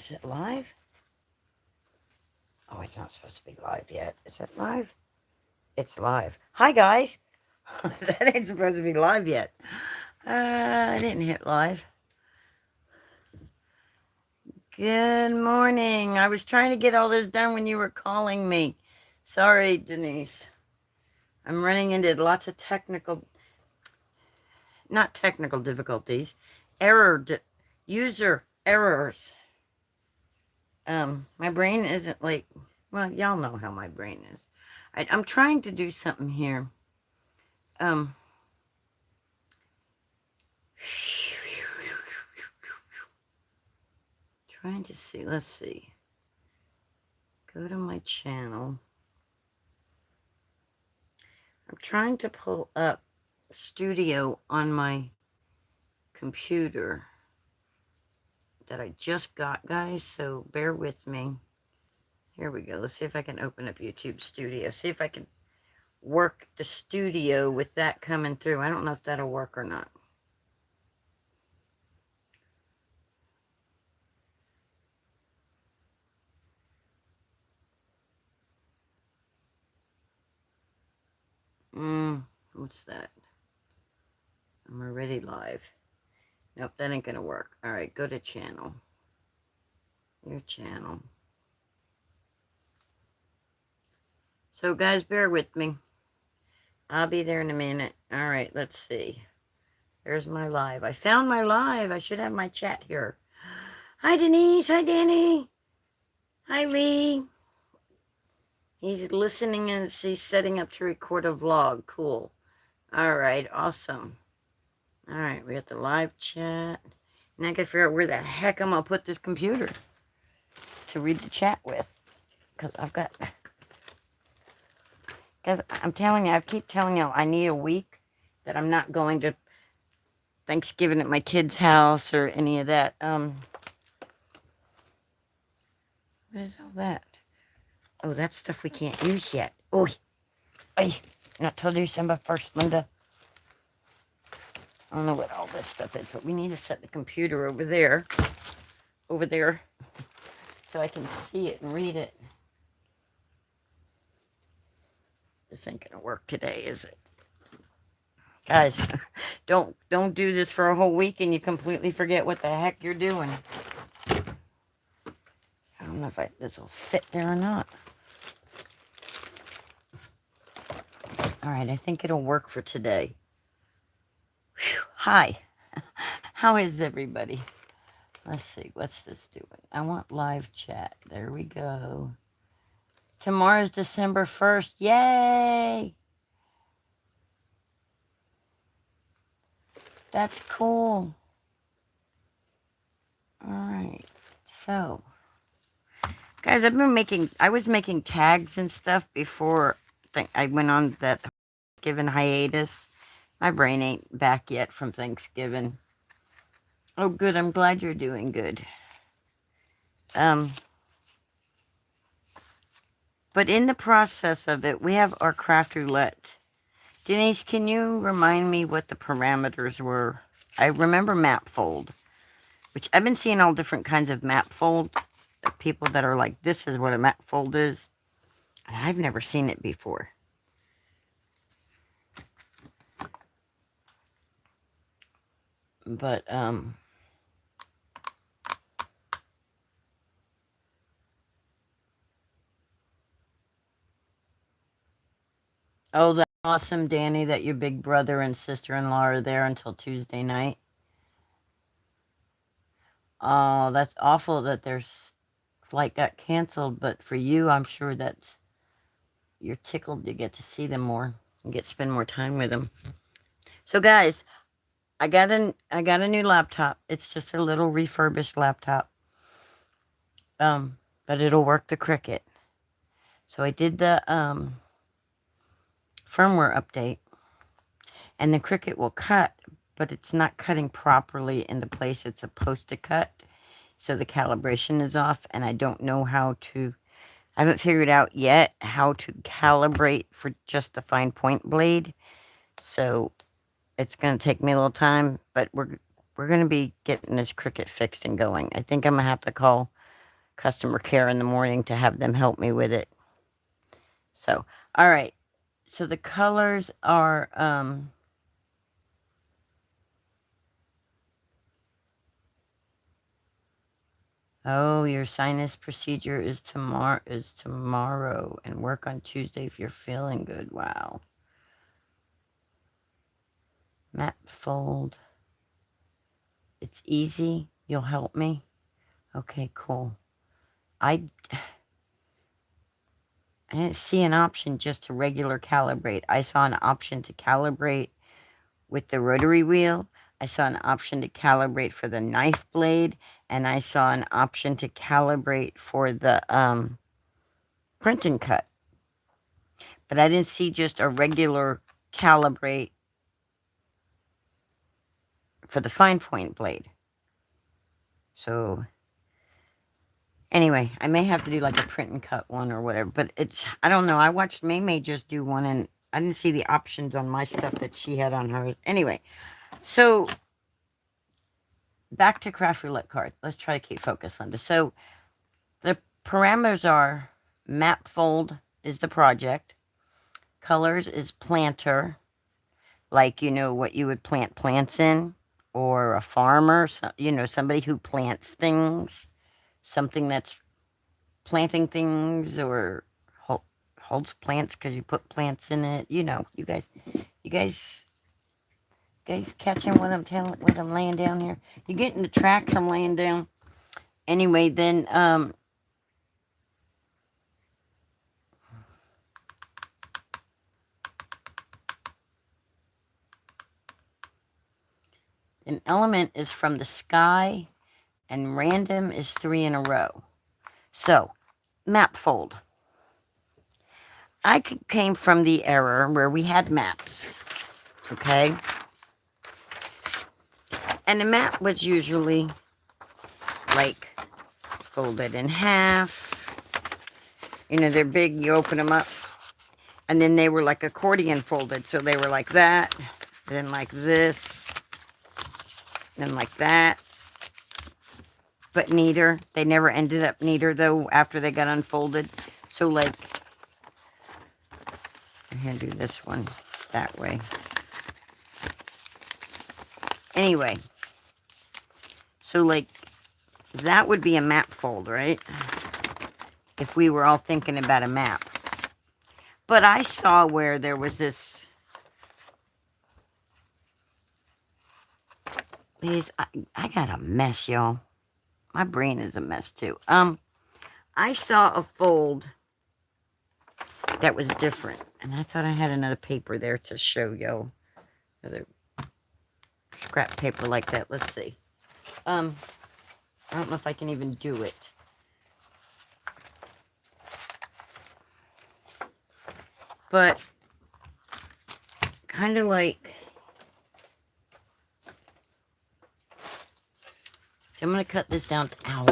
Is it live? Oh, it's not supposed to be live yet. Is it live? It's live. Hi, guys. That ain't supposed to be live yet. I didn't hit live. Good morning. I was trying to get all this done when you were calling me. Sorry, Denise. I'm running into lots of not technical difficulties, user errors. My brain isn't like, well, y'all know how my brain is. I'm trying to do something here. Trying to see, let's see. Go to my channel. I'm trying to pull up Studio on my computer that I just got, guys, so bear with me. Here we go. Let's see if I can open up YouTube Studio. See if I can work the studio with that coming through. I don't know if that'll work or not. What's that? I'm already live. Nope, that ain't gonna work. All right, go to channel. Your channel. So, guys, bear with me. I'll be there in a minute. All right, let's see. There's my live. I found my live. I should have my chat here. Hi, Denise. Hi, Danny. Hi, Lee. He's listening and he's setting up to record a vlog. Cool. All right, awesome. All right, we got the live chat. Now I gotta figure out where the heck I'm gonna put this computer to read the chat with. Because I've got... Because I'm telling you, I keep telling you, I need a week that I'm not going to Thanksgiving at my kid's house or any of that. What is all that? Oh, that's stuff we can't use yet. Oh, not till December 1st, Linda. I don't know what all this stuff is, but we need to set the computer over there, so I can see it and read it. This ain't gonna work today, is it? Guys, don't do this for a whole week and you completely forget what the heck you're doing. I don't know if this will fit there or not. All right, I think it'll work for today. Whew. Hi, how is everybody? Let's see, what's this doing? I want live chat. There we go. Tomorrow's December 1st. Yay! That's cool. All right, so guys, I was making tags and stuff before I went on that Thanksgiving hiatus. My brain ain't back yet from Thanksgiving. Oh, good. I'm glad you're doing good. But in the process of it, we have our craft roulette. Denise, can you remind me what the parameters were? I remember map fold, which I've been seeing all different kinds of map fold. People that are like, this is what a map fold is. And I've never seen it before. But, oh, that's awesome, Danny, that your big brother and sister-in-law are there until Tuesday night. Oh, that's awful that their flight got canceled, but for you, I'm sure that's, you're tickled to get to see them more and spend more time with them. So, guys, I got a new laptop. It's just a little refurbished laptop. But it'll work the Cricut. So I did the firmware update, and the Cricut will cut, but it's not cutting properly in the place it's supposed to cut. So the calibration is off, and I don't know how to, I haven't figured out yet how to calibrate for just the fine point blade. So it's going to take me a little time, but we're going to be getting this Cricut fixed and going. I think I'm going to have to call customer care in the morning to have them help me with it. So, all right. So the colors are, oh, your sinus procedure is tomorrow, and work on Tuesday if you're feeling good. Wow. Matte fold. It's easy. You'll help me. Okay, cool. I didn't see an option just to regular calibrate. I saw an option to calibrate with the rotary wheel. I saw an option to calibrate for the knife blade, and I saw an option to calibrate for the print and cut. But I didn't see just a regular calibrate for the fine point blade. So anyway, I may have to do like a print and cut one or whatever, but it's, I don't know. I watched May just do one, and I didn't see the options on my stuff that she had on hers. Anyway, so back to Craft Roulette card. Let's try to keep focused, Linda. So the parameters are map fold is the project. Colors is planter, like, you know, what you would plant plants in, or a farmer, so, you know, somebody who plants things, something that's planting things, or holds plants because you put plants in it. You know, you guys catching what I'm telling, what I'm laying down here? You getting the tracks I'm laying down? Anyway, then, an element is from the sky, and random is 3 in a row. So, map fold. I came from the era where we had maps, okay? And the map was usually like folded in half. You know, they're big, you open them up. And then they were like accordion folded. So they were like that, then like this, then like that. But neater. They never ended up neater though after they got unfolded. So like, I'm going to do this one that way. Anyway, so like, that would be a map fold, right? If we were all thinking about a map. But I saw where there was this, I got a mess, y'all. My brain is a mess too. I saw a fold that was different, and I thought I had another paper there to show y'all. Another scrap paper like that. Let's see. I don't know if I can even do it. But kind of like, I'm going to cut this down to, ow.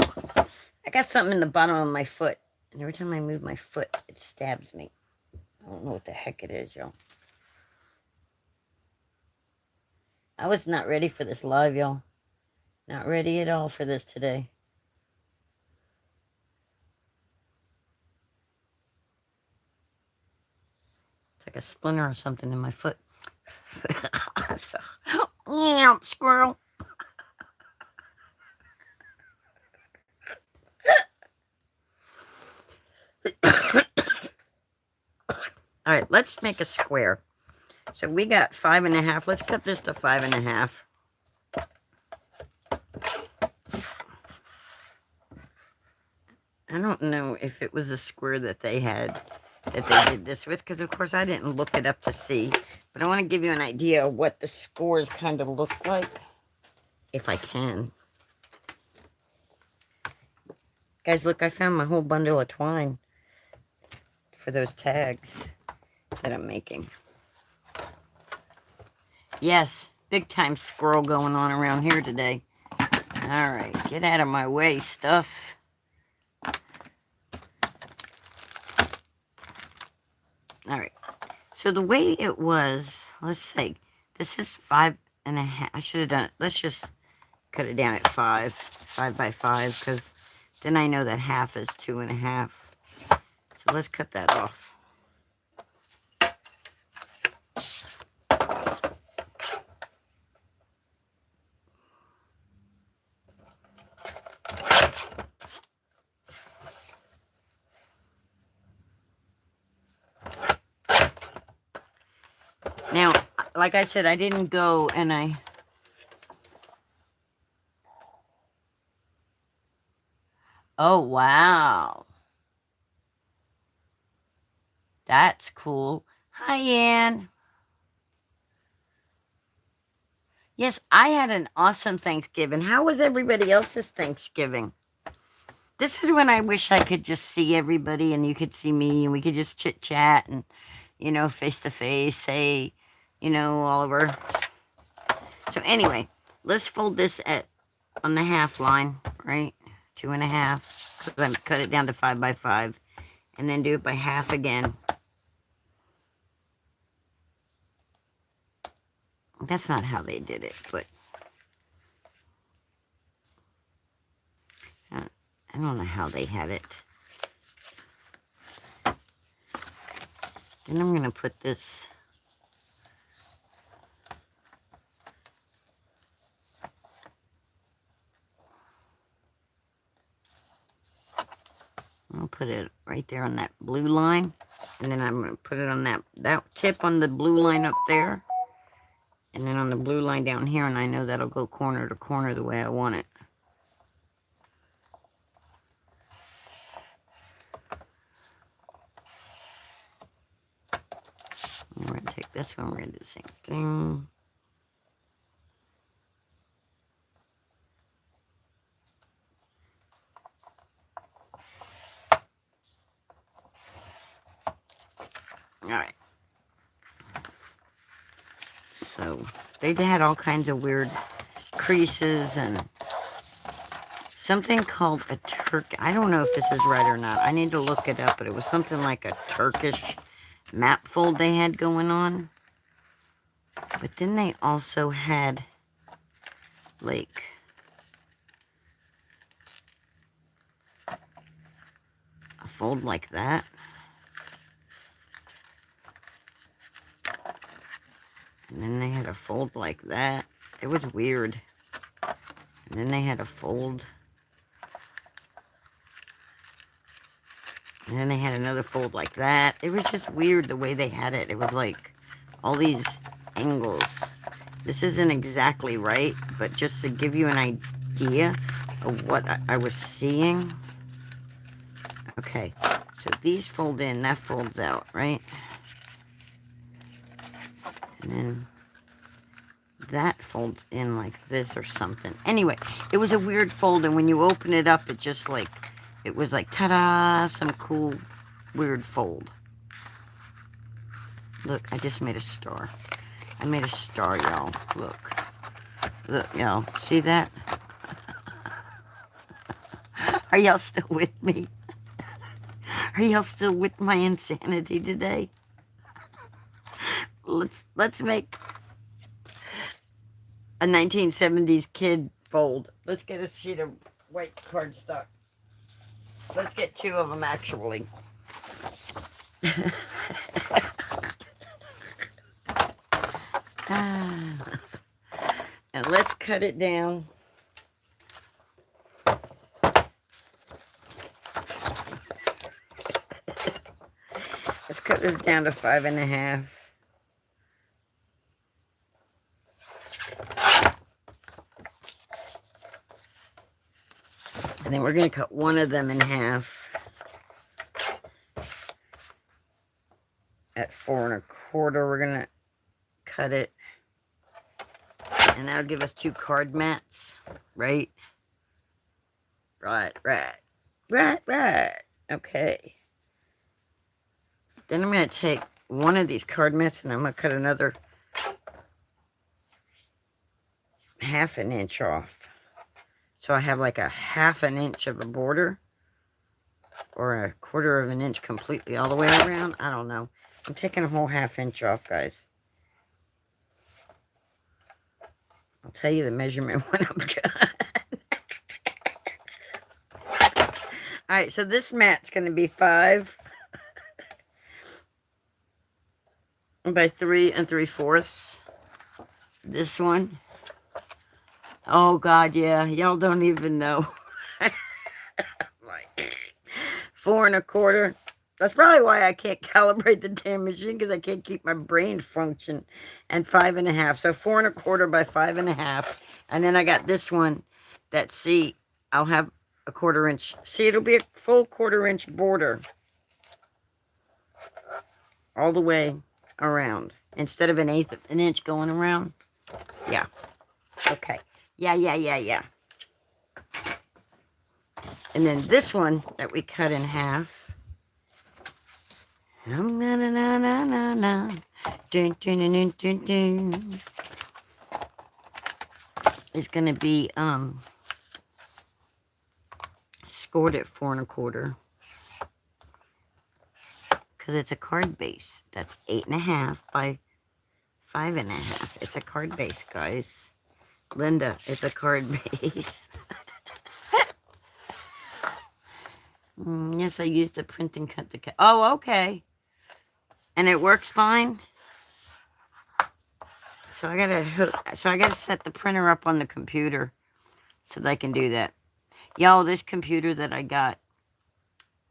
I got something in the bottom of my foot, and every time I move my foot, it stabs me. I don't know what the heck it is, y'all. I was not ready for this live, y'all. Not ready at all for this today. It's like a splinter or something in my foot. So, yeah, squirrel. All right, let's make a square. So we got 5.5. Let's cut this to 5.5. I don't know if it was a square that they had, that they did this with, because of course I didn't look it up to see. But I want to give you an idea of what the scores kind of look like, if I can. Guys, look, I found my whole bundle of twine for those tags that I'm making. Yes, big time squirrel going on around here today. All right, get out of my way, stuff. All right, so the way it was, let's see, this is 5.5. I should have done it. Let's just cut it down at 5 by 5, because Then I know that half is 2.5. So let's cut that off. Now, like I said, I didn't go and oh, wow. That's cool. Hi, Ann. Yes, I had an awesome Thanksgiving. How was everybody else's Thanksgiving? This is when I wish I could just see everybody and you could see me and we could just chit chat and, you know, face to face, say, you know, Oliver. So anyway, let's fold this on the half line, right? 2.5. Because I cut it down to 5 by 5. And then do it by half again. That's not how they did it, but I don't know how they had it. Then I'm going to put this I'll put it right there on that blue line. And then I'm going to put it on that tip on the blue line up there. And then on the blue line down here. And I know that'll go corner to corner the way I want it. And we're going to take this one. We're going to do the same thing. All right. So they had all kinds of weird creases and something called a Turk. I don't know if this is right or not. I need to look it up, but it was something like a Turkish map fold they had going on. But then they also had like a fold like that. And then they had a fold like that. It was weird. And then they had a fold. And then they had another fold like that. It was just weird the way they had it. It was like all these angles. This isn't exactly right, but just to give you an idea of what I was seeing. Okay, so these fold in, that folds out, right? And then that folds in like this or something. Anyway, it was a weird fold, and when you open it up, it just like, it was like, ta-da, some cool, weird fold. Look, I just made a star. I made a star, y'all. Look. Look, y'all. See that? Are y'all still with me? Are y'all still with my insanity today? Let's make a 1970s kid fold. Let's get a sheet of white cardstock. Let's get 2 of them, actually. And let's cut it down. Let's cut this down to 5.5. And then we're going to cut one of them in half at 4 1/4. We're going to cut it. And that'll give us 2 card mats, right? Right. Okay. Then I'm going to take one of these card mats and I'm going to cut another 1/2 inch off. So I have like a 1/2 inch of a border, or a 1/4 inch completely all the way around. I don't know. I'm taking a whole 1/2 inch off, guys. I'll tell you the measurement when I'm done. All right, so this mat's going to be 5 by 3 3/4. This one. Oh, God, yeah. Y'all don't even know. Like 4 1/4. That's probably why I can't calibrate the damn machine, because I can't keep my brain function. And 5 1/2. So 4 1/4 by 5 1/2. And then I got this one that, see, I'll have a 1/4 inch. See, it'll be a full 1/4 inch border all the way around instead of 1/8 of an inch going around. Yeah. Okay. Yeah. And then this one that we cut in half. Dun, dun, dun, dun, dun. It's gonna be scored at 4 1/4 because it's a card base. That's 8 1/2 by 5 1/2. It's a card base, guys. Linda, it's a card base. Yes, I used the print and cut the cut. Oh, okay. And it works fine. So I gotta set the printer up on the computer so that I can do that. Y'all, this computer that I got,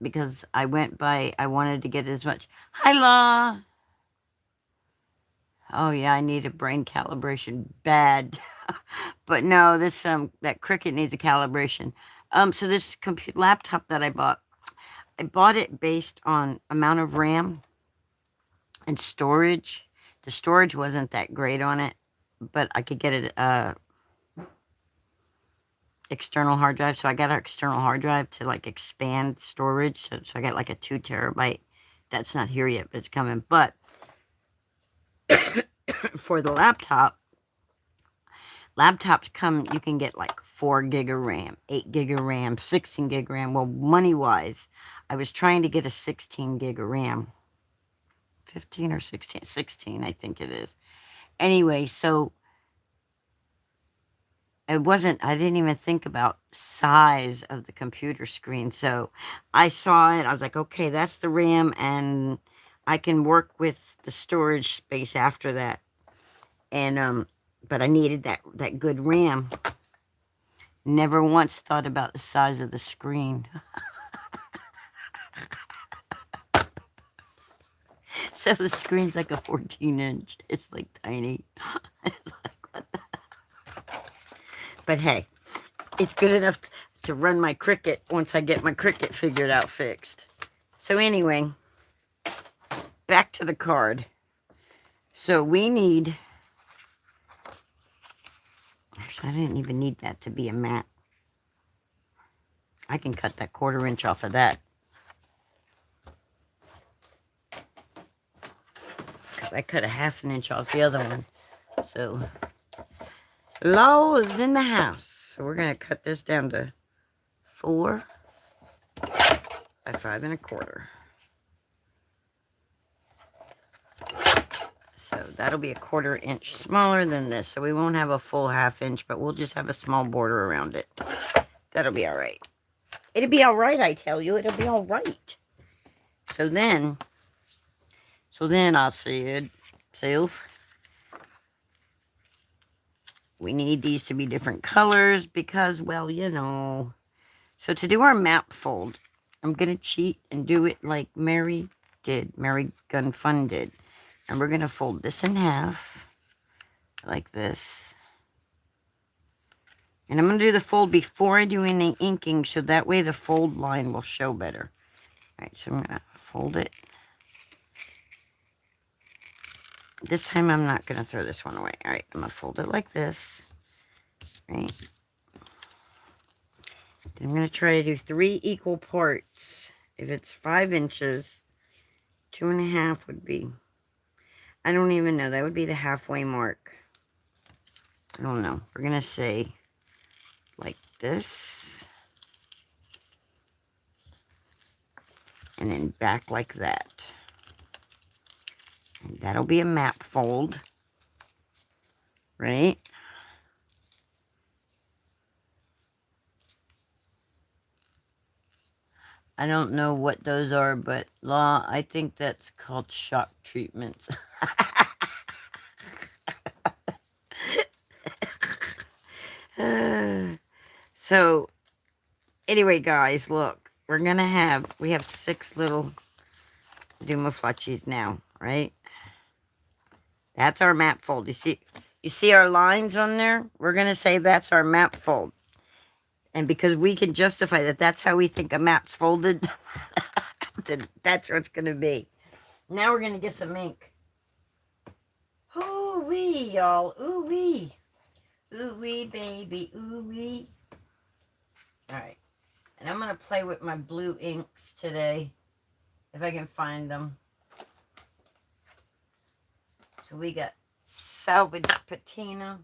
because I wanted to get as much. Hi, Law. Oh yeah, I need a brain calibration bad. But no, this that Cricut needs a calibration. So this laptop that I bought it based on amount of RAM and storage. The storage wasn't that great on it, but I could get it external hard drive. So I got an external hard drive to like expand storage. So I got like a 2 terabyte. That's not here yet, but it's coming. But for the laptops come, you can get like 4 gig of RAM, 8 gig of RAM, 16 gig of RAM. Well, money-wise, I was trying to get a 16 gig of RAM. 15 or 16, 16, I think it is. Anyway, so I didn't even think about size of the computer screen. So I saw it, I was like, okay, that's the RAM, and I can work with the storage space after that. And, but I needed that good RAM. Never once thought about the size of the screen. So the screen's like a 14-inch. It's like tiny. It's like, what the... But hey, it's good enough to run my Cricut once I get my Cricut figured out fixed. So anyway, back to the card. So we need... Actually, I didn't even need that to be a mat. I can cut that 1/4 inch off of that. Because I cut a 1/2 inch off the other one. So, Law is in the house. So we're going to cut this down to 4 by 5 1/4. So that'll be a 1/4 inch smaller than this. So we won't have a full 1/2 inch, but we'll just have a small border around it. That'll be all right. It'll be all right, I tell you. It'll be all right. So then I said, self, we need these to be different colors because, well, you know. So to do our map fold, I'm going to cheat and do it like Mary did. Mary Gun Fun did. And we're going to fold this in half like this. And I'm going to do the fold before I do any inking, so that way the fold line will show better. All right, so I'm going to fold it. This time I'm not going to throw this one away. All right, I'm going to fold it like this. Right. Then I'm going to try to do 3 equal parts. If it's 5 inches, 2 1/2 would be... I don't even know. That would be the halfway mark. I don't know. We're going to say like this. And then back like that. And that'll be a map fold. Right? I don't know what those are, but law, I think that's called shock treatments. So, anyway, guys, look. We have 6 little Dumaflutchies now, right? That's our map fold. You see our lines on there? We're going to say that's our map fold. And because we can justify that that's how we think a map's folded, then that's what it's going to be. Now we're going to get some ink. Ooh-wee, y'all. Ooh-wee. Ooh-wee, baby. Ooh-wee. All right. And I'm going to play with my blue inks today, if I can find them. So we got Salvage Patina.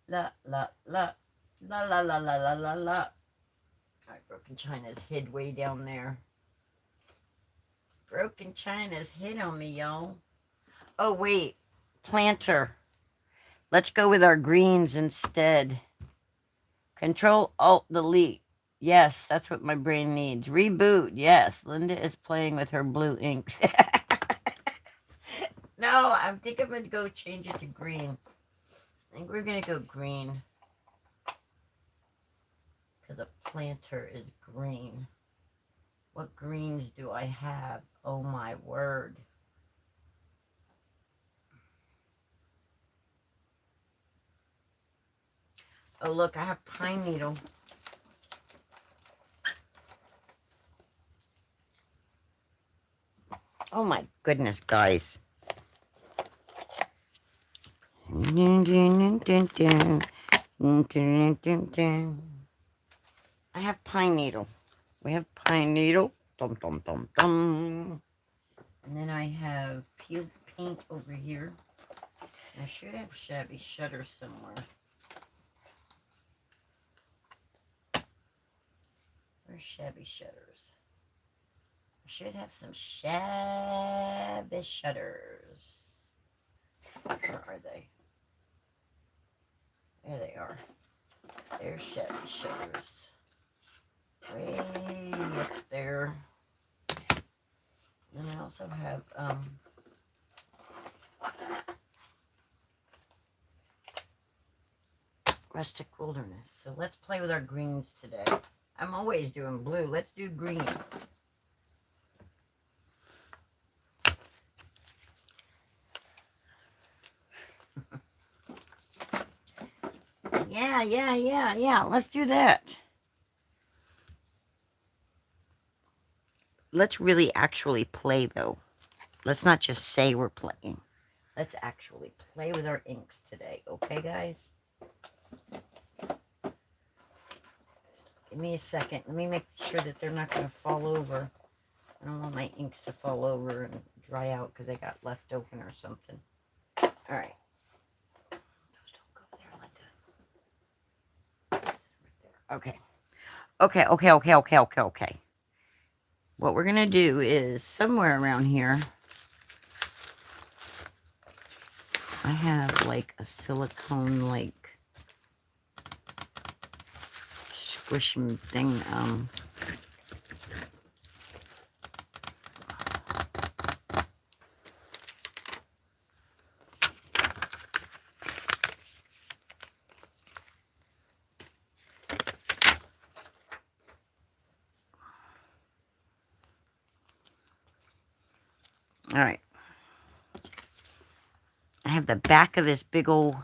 La, la, la. La, la, la, la, la, la, la. All right, Broken China's hid way down there. Broken China's hid on me, y'all. Oh, wait. Planter. Let's go with our greens instead. Control-Alt-Delete. Yes, that's what my brain needs. Reboot. Yes, Linda is playing with her blue inks. No, I think I'm going to go change it to green. I think we're going to go green. Because a planter is green. What greens do I have? Oh, my word. Oh, look, I have pine needle. Oh, my goodness, guys. I have pine needle. We have pine needle. Dum, dum, dum, dum. And then I have peeled paint over here. I should have shabby shutters somewhere. Where's shabby shutters? I should have some shabby shutters. Where are they? There they are. There's shabby shutters. Way up there. And I also have Rustic Wilderness. So let's play with our greens today. I'm always doing blue. Let's do green. Yeah. Let's do that. Let's really actually play, though. Let's not just say we're playing. Let's actually play with our inks today. Okay, guys? Give me a second. Let me make sure that they're not going to fall over. I don't want my inks to fall over and dry out because they got left open or something. All right. Those don't go there, Linda. Okay. Okay. What we're going to do is somewhere around here, I have like a silicone like squishing thing. All right. I have the back of this big old,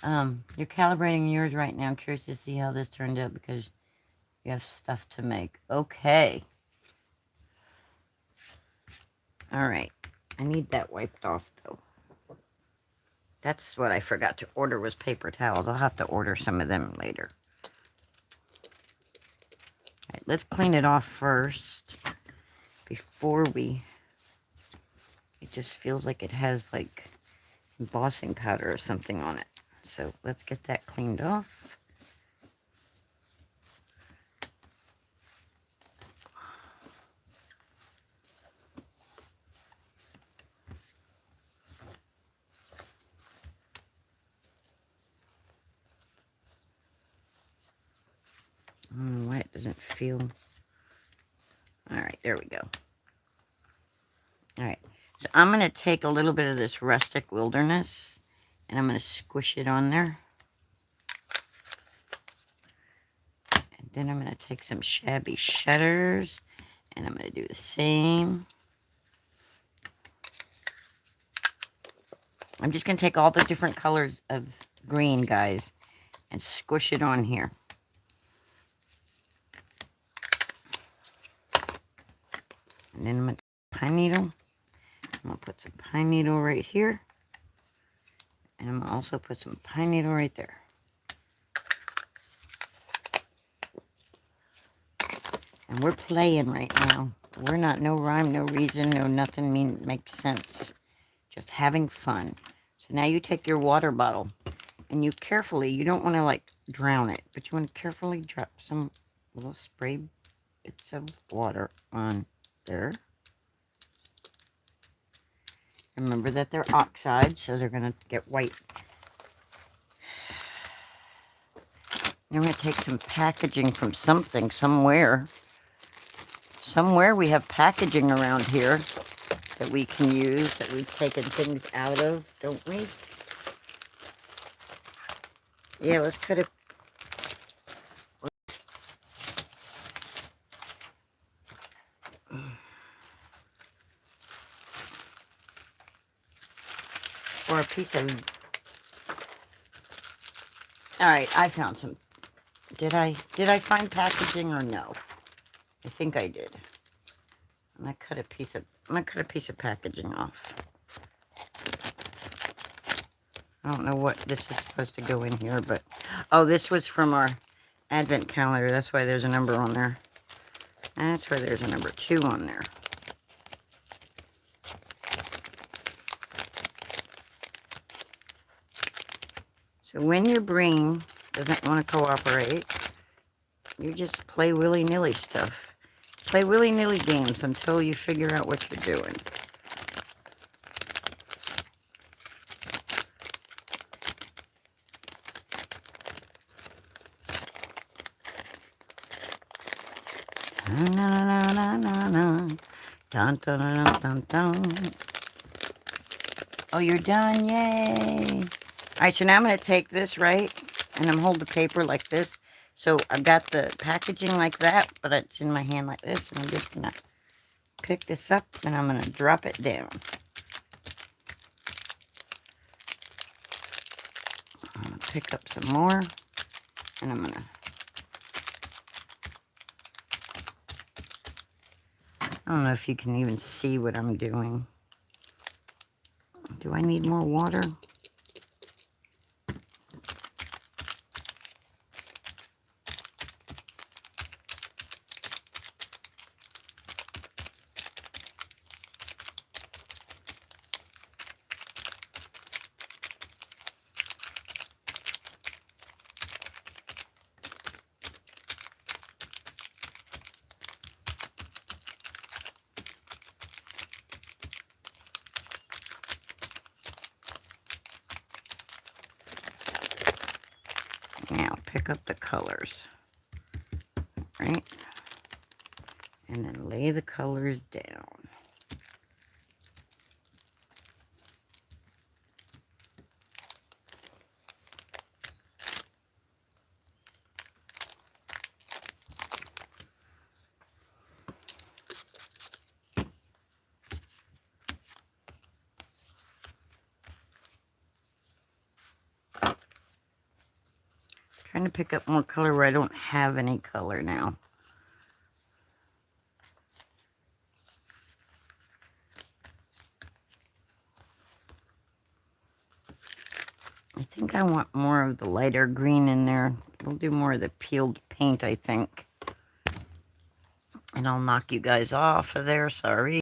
you're calibrating yours right now. I'm curious to see how this turned out because you have stuff to make. Okay. All right. I need that wiped off, though. That's what I forgot to order was paper towels. I'll have to order some of them later. All right, let's clean it off first before we... It just feels like it has, like, embossing powder or something on it. So let's get that cleaned off. doesn't feel... All right, there we go. All right, so I'm going to take a little bit of this Rustic Wilderness, and I'm going to squish it on there. And then I'm going to take some Shabby Shutters, and I'm going to do the same. I'm just going to take all the different colors of green, guys, and squish it on here. And then I'm going to pine needle. I'm going to put some pine needle right here. And I'm going to also put some pine needle right there. And we're playing right now. We're not, no rhyme, no reason, no nothing makes sense. Just having fun. So now you take your water bottle and you carefully, you don't want to like drown it, but you want to carefully drop some little spray bits of water on there. Remember that they're oxide, so they're going to get white. Then we're going to take some packaging from something, somewhere. Somewhere we have packaging around here that we can use, that we've taken things out of, don't we? Yeah, let's cut it. Or a piece of... Alright, I found some. Did I find packaging or no? I think I did. I'm gonna cut a piece of packaging off. I don't know what this is supposed to go in here, but oh, this was from our advent calendar. That's why there's a number on there. That's why there's a number 2 on there. So when your brain doesn't want to cooperate, you just play willy-nilly stuff. Play willy-nilly games until you figure out what you're doing. Dun, dun, dun, dun, dun. Oh, you're done. Yay. All right, so now I'm going to take this, right, and I'm holding the paper like this. So I've got the packaging like that, but it's in my hand like this, and I'm just going to pick this up, and I'm going to drop it down. I'm going to pick up some more, and I'm going to... I don't know if you can even see what I'm doing. Do I need more water? Now pick up the colors, right? And then lay the colors down. Trying to pick up more color where I don't have any color now. I think I want more of the lighter green in there. We'll do more of the peeled paint, I think. And I'll knock you guys off of there, sorry.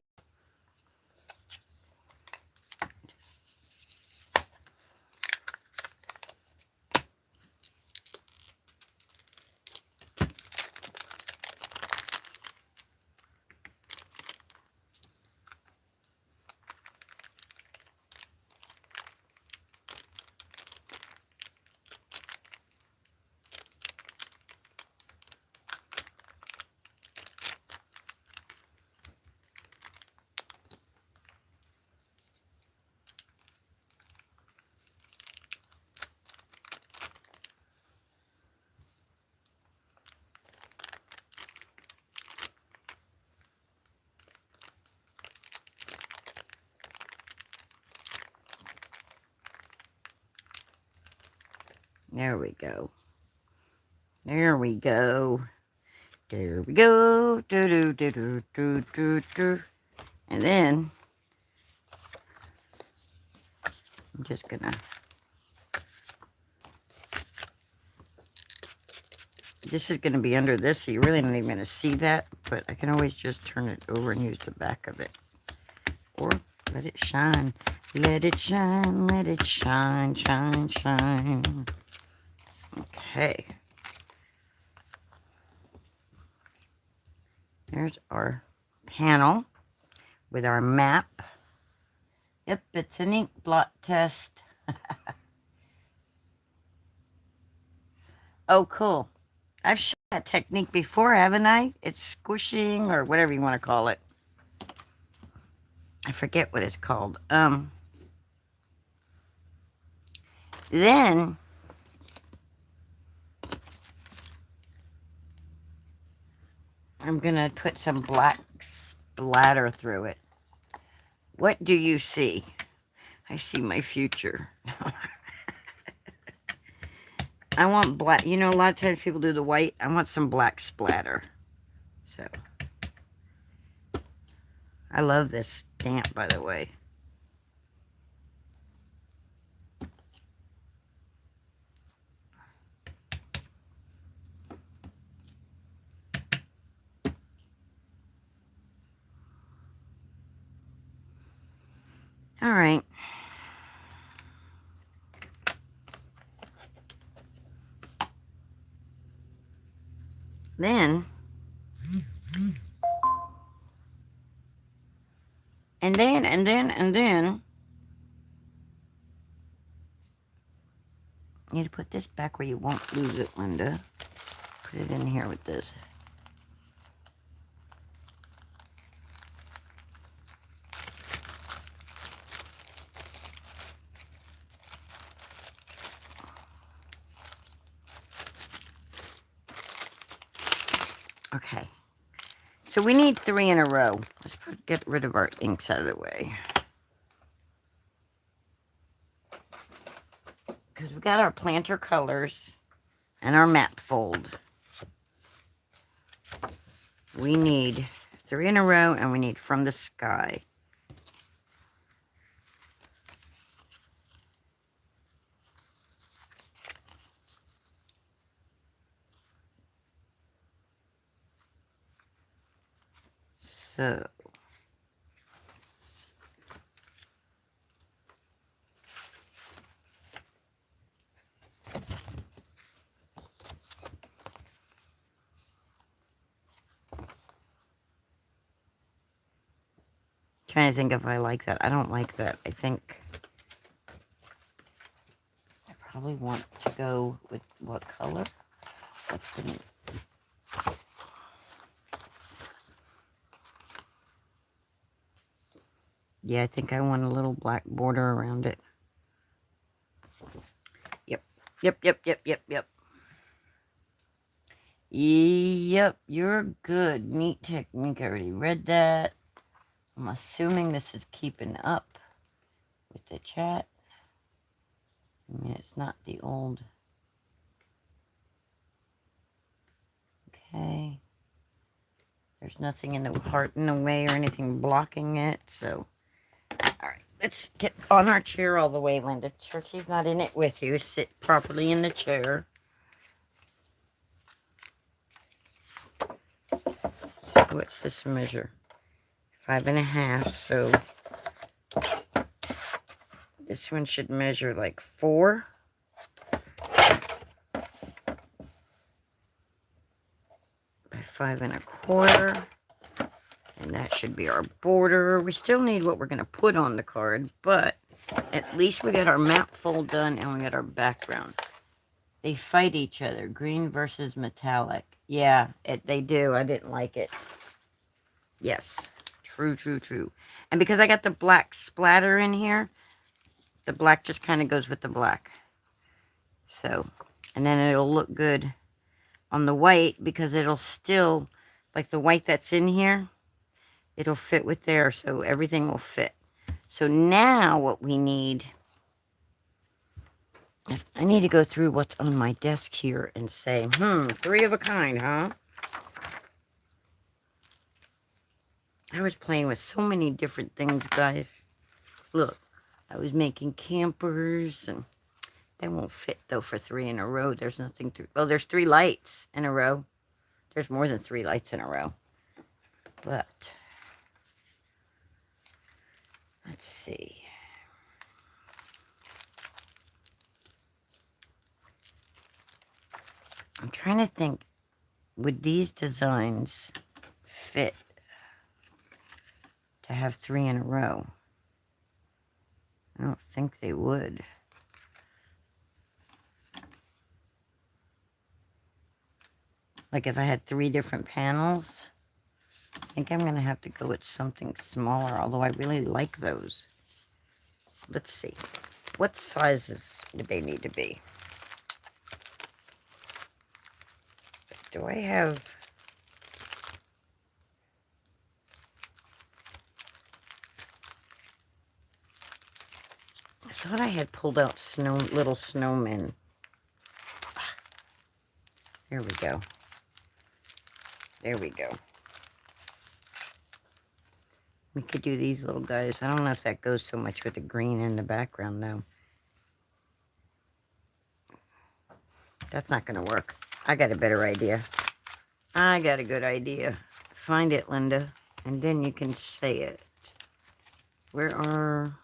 There we go. There we go. There we go. Do do do do do do do. And then I'm just gonna. This is gonna be under this, so you're really not even gonna see that. But I can always just turn it over and use the back of it, or let it shine. Let it shine. Let it shine. Shine. Shine. Okay. There's our panel with our map. Yep, it's an ink blot test. Oh, cool. I've shown that technique before, haven't I? It's squishing or whatever you want to call it. I forget what it's called. Then I'm going to put some black splatter through it. What do you see? I see my future. I want black. You know, a lot of times people do the white. I want some black splatter. So, I love this stamp, by the way. All right. Then, and then, you need to put this back where you won't lose it, Linda. Put it in here with this. Okay. So we need 3 in a row. Let's get rid of our inks out of the way. Because we got our planter colors and our map fold. We need 3 in a row, and we need from the sky. So, trying to think if I like that. I don't like that. I think I probably want to go with what color? What's the... Yeah, I think I want a little black border around it. Yep. Yep, you're good. Neat technique. I already read that. I'm assuming this is keeping up with the chat. I mean, it's not the old. Okay. There's nothing in the heart in the way or anything blocking it, so... Alright, let's get on our chair all the way, Linda. Turkey's not in it with you. Sit properly in the chair. So what's this measure? 5.5, so... This one should measure like 4. By 5.25. And that should be our border. We still need what we're going to put on the card, but at least we got our map fold done and we got our background. They fight each other. Green versus metallic. Yeah, they do. I didn't like it. Yes. True. And because I got the black splatter in here, the black just kind of goes with the black. So, and then it'll look good on the white because it'll still, like the white that's in here, it'll fit with there, so everything will fit. So now what we need I need to go through what's on my desk here and say, 3 of a kind, huh? I was playing with so many different things, guys. Look, I was making campers, and they won't fit, though, for 3 in a row. There's nothing to... Well, there's 3 lights in a row. There's more than 3 lights in a row. But, let's see. I'm trying to think, would these designs fit to have 3 in a row? I don't think they would. Like if I had 3 different panels, I think I'm going to have to go with something smaller, although I really like those. Let's see. What sizes would they need to be? Do I have... I thought I had pulled out little snowmen. There we go. There we go. We could do these little guys. I don't know if that goes so much with the green in the background, though. That's not going to work. I got a better idea. I got a good idea. Find it, Linda, and then you can say it. Where are...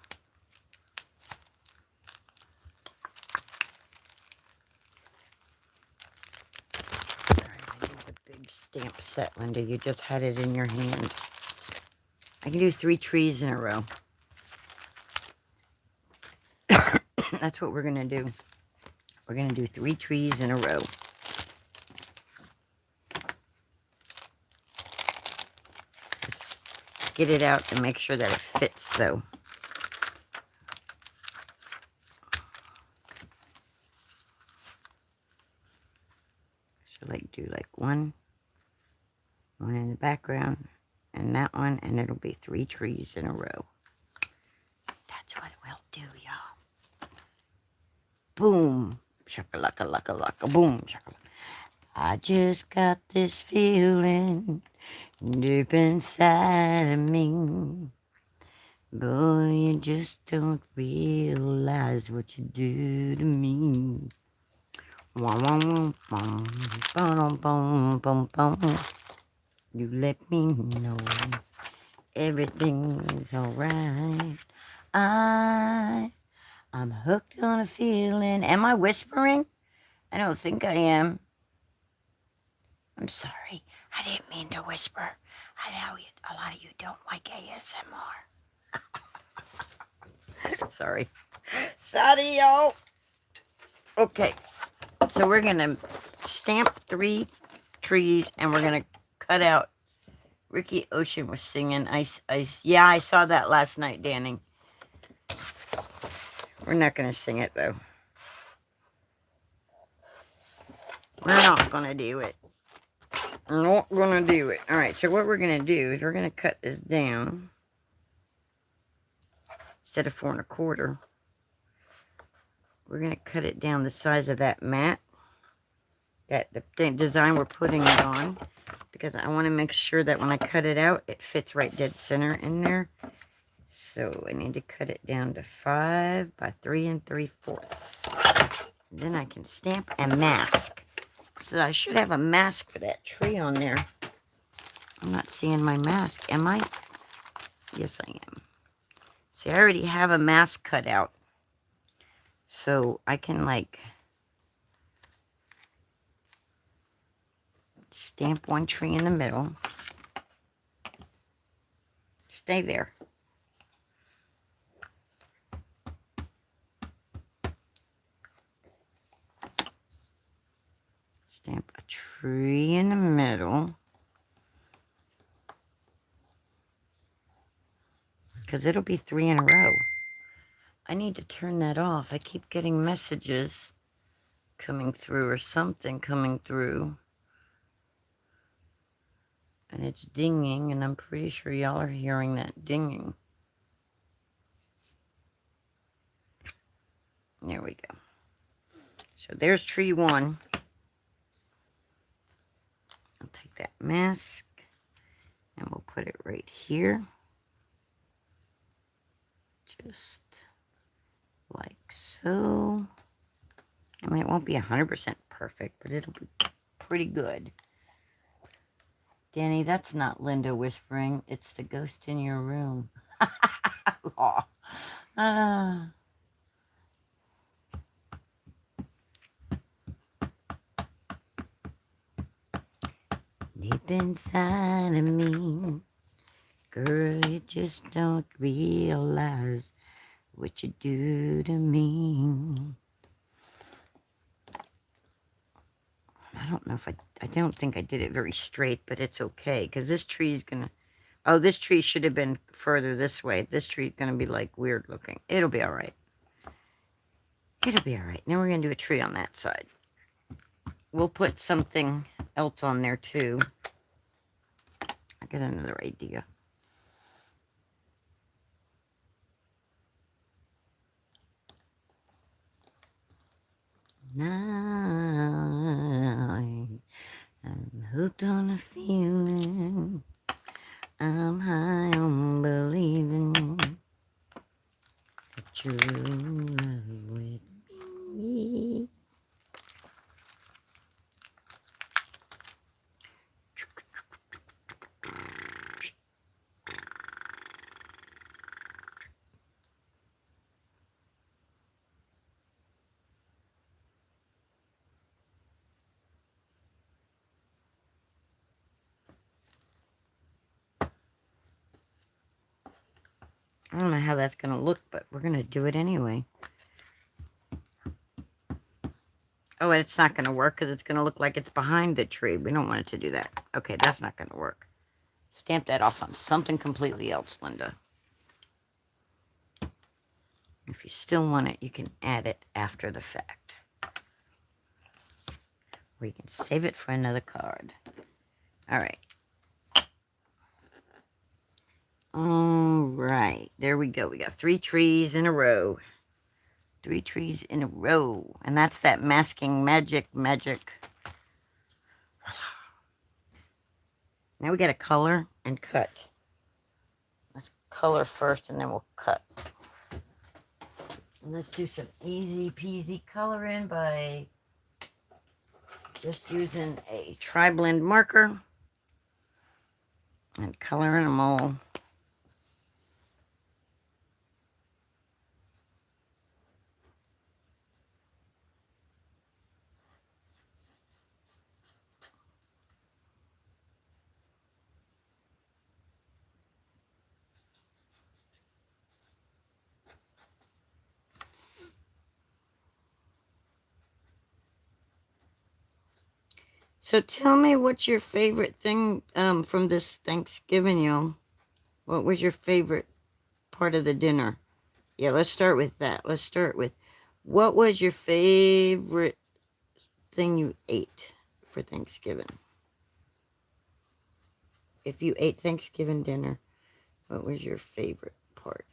Stamp set, Linda. You just had it in your hand. I can do 3 trees in a row. That's what we're going to do. We're going to do 3 trees in a row. Just get it out and make sure that it fits, though. So, like, do like one in the background, and that one, and it'll be 3 trees in a row. That's what we'll do, y'all. Boom. Shakalaka, laka, laka, boom. Shakalaka. I just got this feeling deep inside of me. Boy, you just don't realize what you do to me. You let me know everything's alright. I'm hooked on a feeling. Am I whispering? I don't think I am. I'm sorry. I didn't mean to whisper. I know a lot of you don't like ASMR. Sorry. Sorry, y'all. Okay. So we're going to stamp 3 trees, and we're going to cut out. Ricky Ocean was singing Ice, Ice. Yeah, I saw that last night, Danny. We're not going to sing it, though. We're not going to do it. We're not going to do it. All right, so what we're going to do is we're going to cut this down. Instead of 4 1/4. We're going to cut it down the size of that mat. The design we're putting it on. Because I want to make sure that when I cut it out, it fits right dead center in there. So I need to cut it down to 5 by 3 3/4. Then I can stamp and mask. So I should have a mask for that tree on there. I'm not seeing my mask, am I? Yes, I am. See, I already have a mask cut out. So I can, like, stamp one tree in the middle. Stay there. Stamp a tree in the middle. Because it'll be 3 in a row. I need to turn that off. I keep getting messages coming through or something coming through. And it's dinging, and I'm pretty sure y'all are hearing that dinging. There we go. So there's tree 1. I'll take that mask and we'll put it right here. Just like so. I mean, it won't be 100% perfect, but it'll be pretty good. Danny, that's not Linda whispering. It's the ghost in your room. Oh. Deep inside of me, girl, you just don't realize what you do to me. I don't know if I don't think I did it very straight, but it's okay, because this tree's gonna, oh, this tree should have been further this way. This tree's gonna be, like, weird looking. It'll be all right. It'll be all right. Now we're gonna do a tree on that side. We'll put something else on there, too. I got another idea. I'm hooked on a feeling. I'm high on believing that you're in love with me. I don't know how that's going to look, but we're going to do it anyway. Oh, and it's not going to work because it's going to look like it's behind the tree. We don't want it to do that. Okay, that's not going to work. Stamp that off on something completely else, Linda. If you still want it, you can add it after the fact. Or you can save it for another card. All right. All right. There we go. We got 3 trees in a row. 3 trees in a row. And that's that masking magic. Now we got to color and cut. Let's color first and then we'll cut. And let's do some easy peasy coloring by just using a tri-blend marker and coloring them all. So tell me what's your favorite thing from this Thanksgiving, y'all. What was your favorite part of the dinner? Yeah, let's start with that. Let's start with, what was your favorite thing you ate for Thanksgiving? If you ate Thanksgiving dinner, what was your favorite part?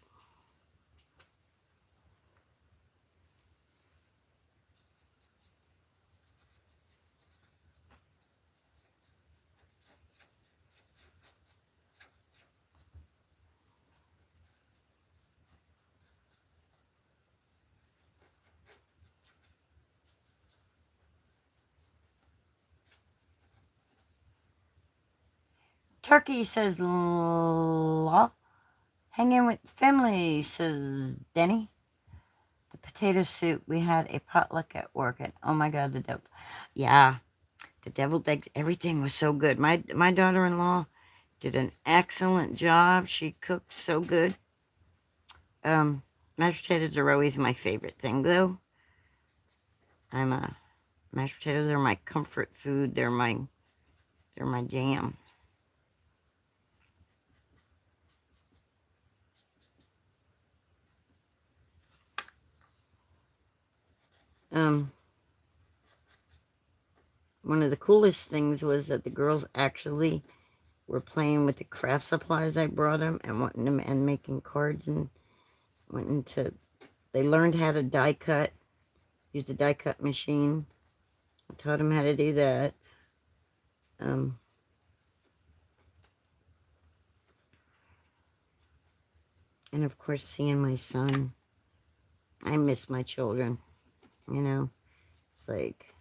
Turkey, says Law. Hanging with family, says Denny. The potato soup, we had a potluck at work, and oh my god, the devil. Yeah, the deviled eggs, everything was so good. My daughter-in-law did an excellent job. She cooked so good. Mashed potatoes are always my favorite thing, though. Mashed potatoes are my comfort food. They're my jam. One of the coolest things was that the girls actually were playing with the craft supplies I brought them and making cards and they learned how to die cut Use the die cut machine. I taught him how to do that. And of course, seeing my son. I miss my children, you know. It's like,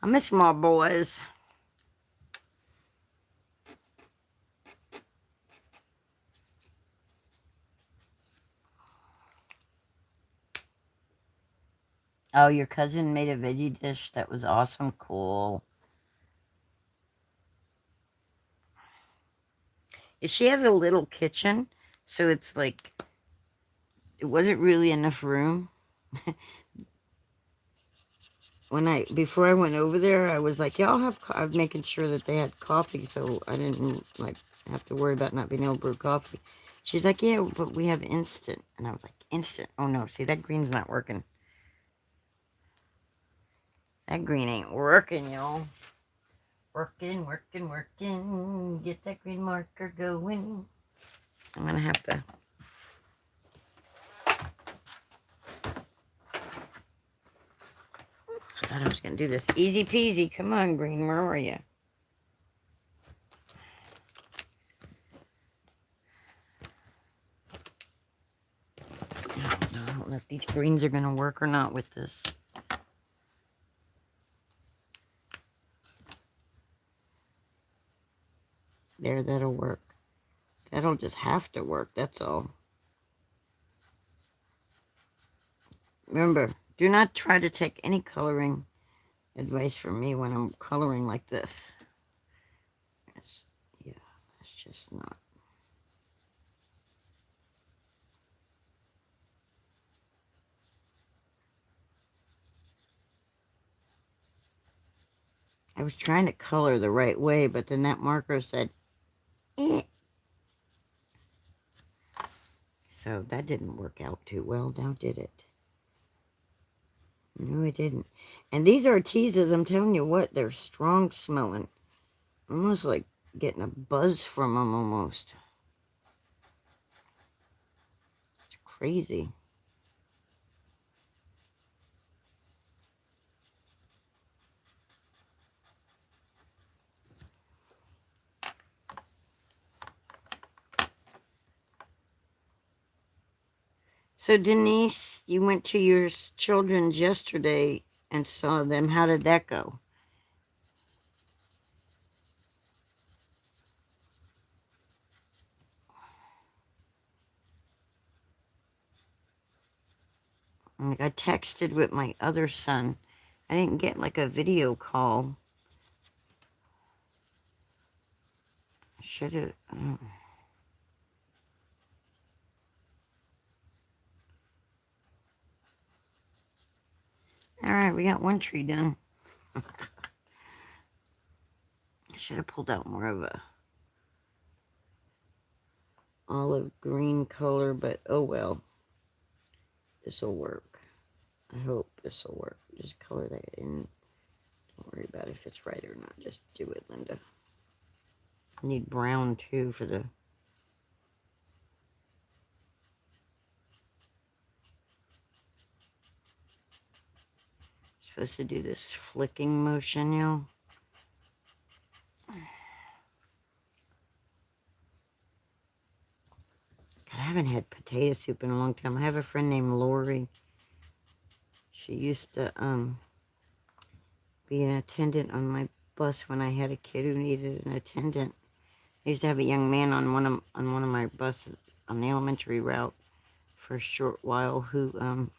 I miss my boys. Oh, your cousin made a veggie dish that was awesome. Cool. She has a little kitchen, so it's like, it wasn't really enough room. Before I went over there, I was like, y'all have, I was making sure that they had coffee, so I didn't, like, have to worry about not being able to brew coffee. She's like, yeah, but we have instant. And I was like, instant? Oh, no, see, that green's not working. That green ain't working, y'all. Working, working, working. Get that green marker going. I'm going to have to... I thought I was going to do this. Easy peasy. Come on, green. Where are you? I don't know if these greens are going to work or not with this. There, that'll work. That'll just have to work, that's all. Remember, do not try to take any coloring advice from me when I'm coloring like this. That's just not. I was trying to color the right way, but then that marker said, eh. So that didn't work out too well, now did it? No, it didn't. And these Artesas, I'm telling you what, they're strong smelling. Almost like getting a buzz from them almost. It's crazy. So, Denise, you went to your children's yesterday and saw them. How did that go? Like, I texted with my other son. I didn't get like a video call. Should have. All right, we got one tree done. I should have pulled out more of a olive green color, but oh well. This will work. I hope this will work. Just color that in. Don't worry about if it's right or not. Just do it, Linda. I need brown too for the... Supposed to do this flicking motion, y'all. I haven't had potato soup in a long time. I have a friend named Lori. She used to be an attendant on my bus when I had a kid who needed an attendant. I used to have a young man on one of my buses on the elementary route for a short while who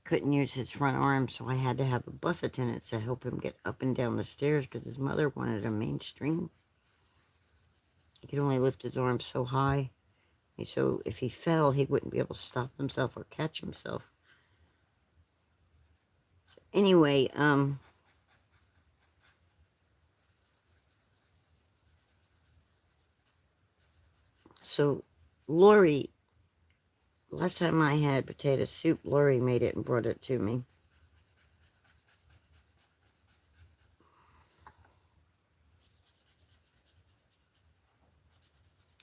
couldn't use his front arm, so I had to have a bus attendant to help him get up and down the stairs because his mother wanted him mainstream. He could only lift his arms so high. So if he fell, he wouldn't be able to stop himself or catch himself. So anyway, so Lori, last time I had potato soup, Lori made it and brought it to me.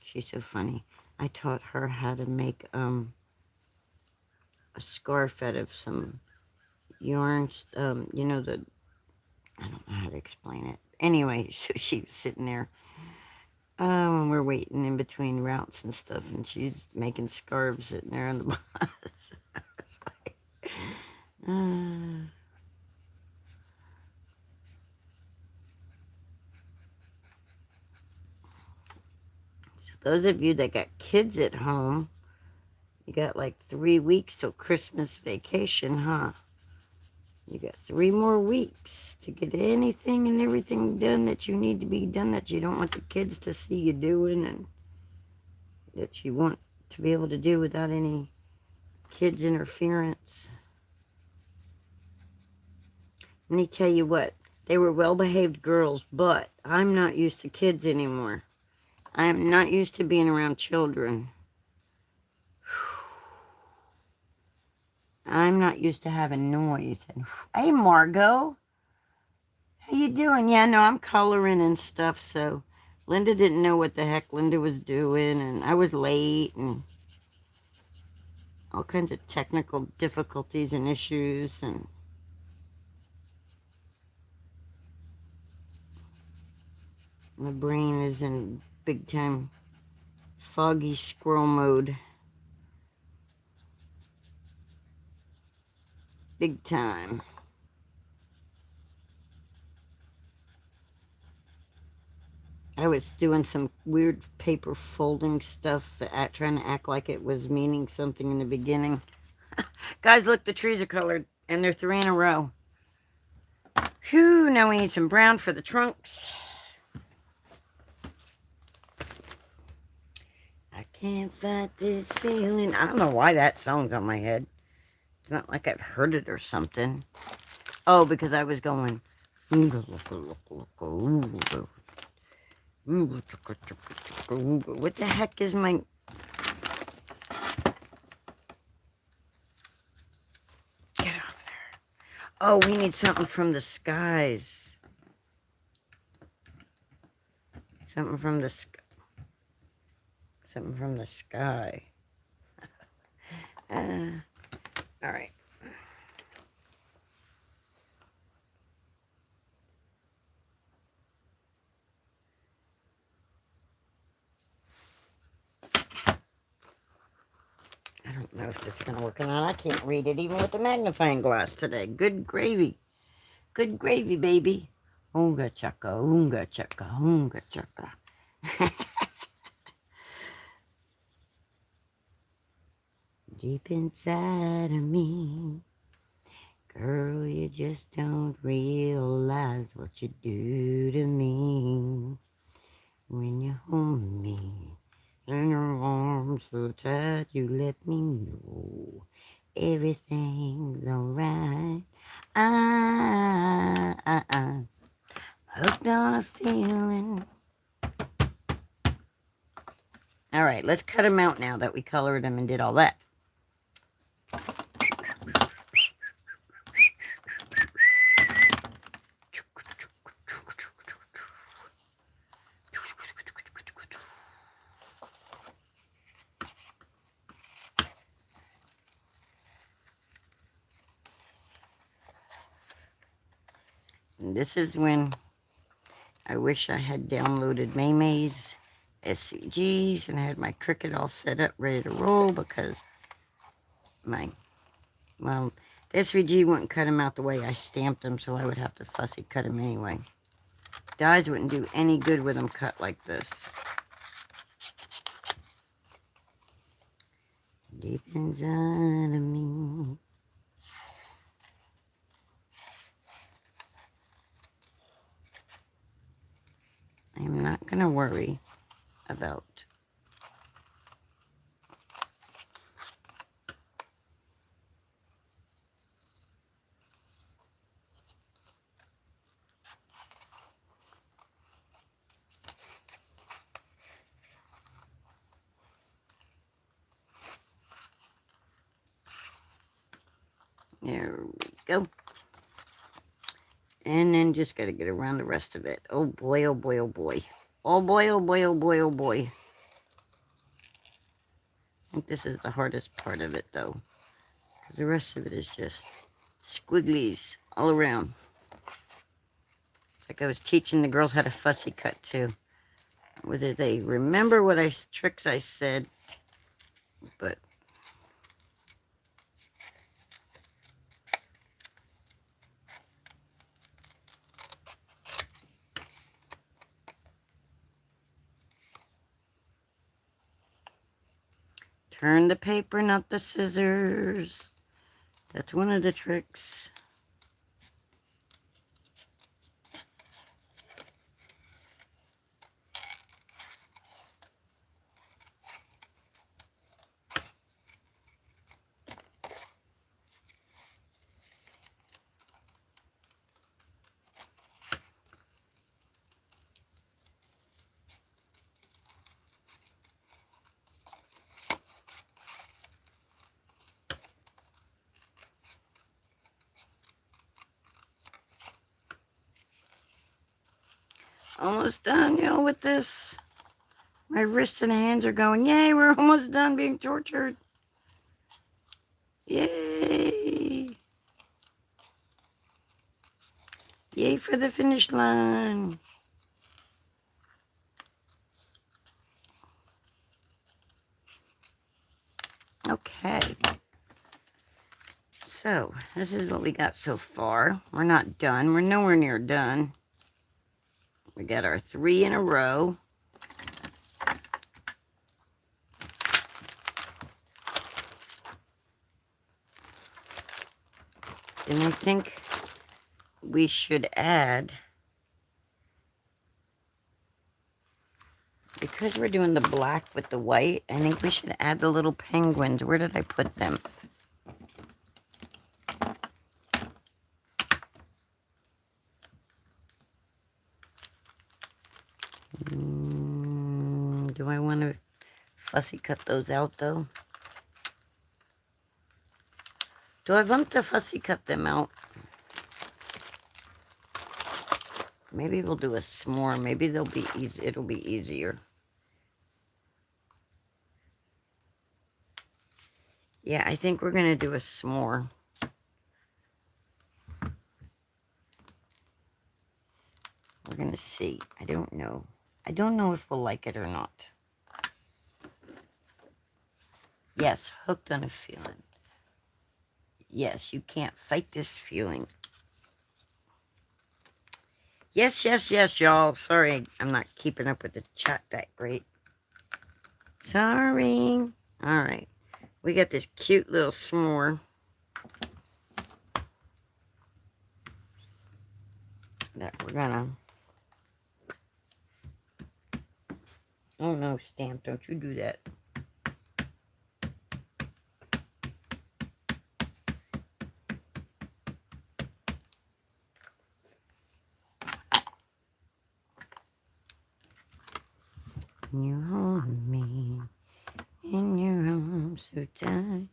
She's so funny. I taught her how to make a scarf out of some yarns. You know, I don't know how to explain it. Anyway, so she was sitting there when we're waiting in between routes and stuff, and she's making scarves sitting there on the bus. I was like, So those of you that got kids at home, you got like 3 weeks till Christmas vacation, huh? You got 3 more weeks to get anything and everything done that you need to be done that you don't want the kids to see you doing and that you want to be able to do without any kids' interference. Let me tell you what, they were well-behaved girls, but I'm not used to kids anymore. I am not used to being around children. I'm not used to having noise. And hey, Margot, how you doing? Yeah, no, I'm coloring and stuff, so Linda didn't know what the heck Linda was doing, and I was late, and all kinds of technical difficulties and issues, and my brain is in big time foggy squirrel mode. Big time. I was doing some weird paper folding stuff, trying to act like it was meaning something in the beginning. Guys, look, the trees are colored, and they're 3 in a row. Whew, now we need some brown for the trunks. I can't fight this feeling. I don't know why that song's on my head. It's not like I've heard it or something. Oh, because I was going. What the heck is my... Get off there. Oh, we need something from the skies. Something from the sky. Something from the sky. All right. I don't know if this is going to work or not. I can't read it even with the magnifying glass today. Good gravy. Good gravy, baby. Oonga chaka, oonga chaka, oonga chaka. Deep inside of me, girl, you just don't realize what you do to me. When you hold me in your arms so tight, you let me know everything's alright. I'm hooked on a feeling. All right, let's cut them out now that we colored them and did all that. And this is when I wish I had downloaded Maymay's SCGs and I had my Cricut all set up, ready to roll, because the SVG wouldn't cut them out the way I stamped them, so I would have to fussy cut them anyway. Dies wouldn't do any good with them cut like this. Deep inside of me. I'm not going to worry about there we go. And then just got to get around the rest of it. Oh boy, oh boy, oh boy. Oh boy, oh boy, oh boy, oh boy. think this is the hardest part of it, though. Because the rest of it is just squigglies all around. It's like I was teaching the girls how to fussy cut, too. Whether they remember what tricks I said, but... Turn the paper, not the scissors. That's one of the tricks. Almost done, y'all, with this. My wrists and hands are going, yay, we're almost done being tortured. Yay. Yay for the finish line. Okay. So, this is what we got so far. We're not done. We're nowhere near done. We got our 3 in a row. And I think we should add, because we're doing the black with the white, I think we should add the little penguins. Where did I put them? Do I want to fussy cut those out, though? Do I want to fussy cut them out? Maybe we'll do a s'more. Maybe they'll be easy. It'll be easier. Yeah, I think we're going to do a s'more. We're going to see. I don't know. I don't know if we'll like it or not. Yes, hooked on a feeling. Yes, you can't fight this feeling. Yes, yes, yes, y'all. Sorry, I'm not keeping up with the chat that great. Sorry. All right. We got this cute little s'more that we're gonna... Oh no, Stamp, don't you do that. You hold me in your arms so tight.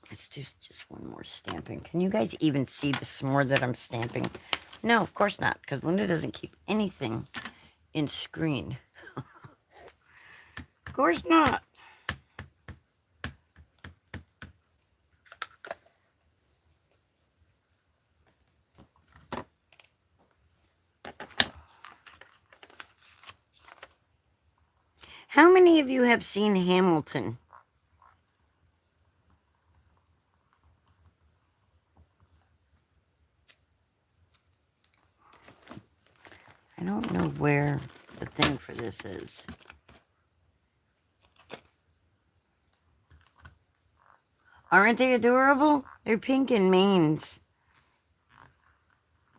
Let's do just one more stamping. Can you guys even see the s'more that I'm stamping? No, of course not, because Linda doesn't keep anything in screen. Of course not. How many of you have seen Hamilton? I don't know where the thing for this is. Aren't they adorable? They're pink and manes.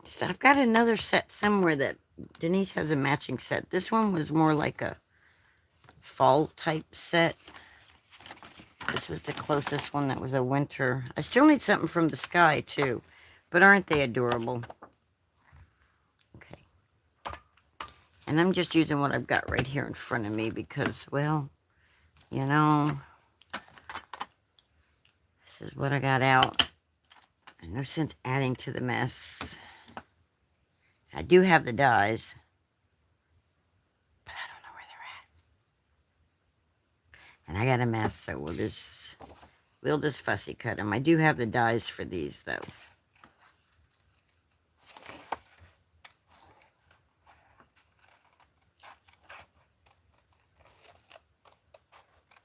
So I've got another set somewhere that Denise has a matching set. This one was more like a fall type set. This was the closest one that was a winter. I still need something from the sky too. But aren't they adorable? Okay. And I'm just using what I've got right here in front of me because, well, you know, this is what I got out. And no sense adding to the mess. I do have the dies, but I don't know where they're at. And I got a mess, so we'll just fussy cut them. I do have the dies for these, though.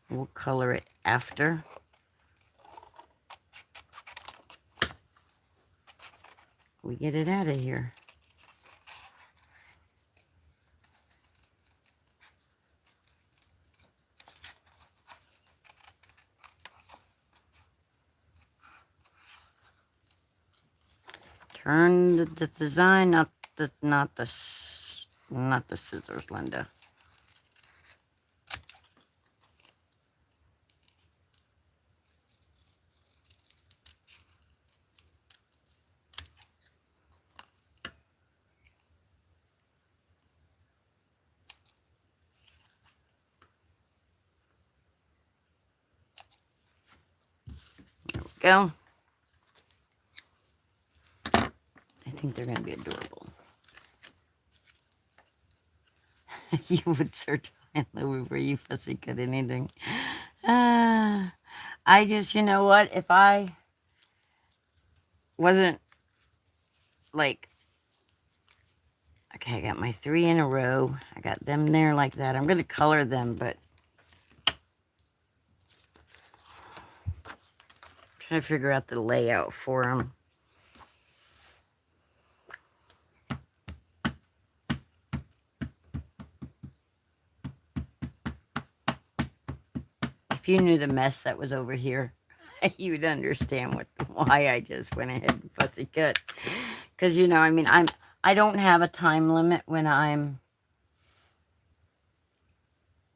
We'll color it after. We get it out of here. Turn the design, not the scissors, Linda. There we go. I think they're going to be adorable. You would search Louis where you fussy cut anything. I just, you know what? If I wasn't like, okay, I got my 3 in a row. I got them there like that. I'm going to color them, but try to figure out the layout for them. If you knew the mess that was over here, you'd understand why I just went ahead and fussy cut. Because, you know, I mean, I don't have a time limit when I'm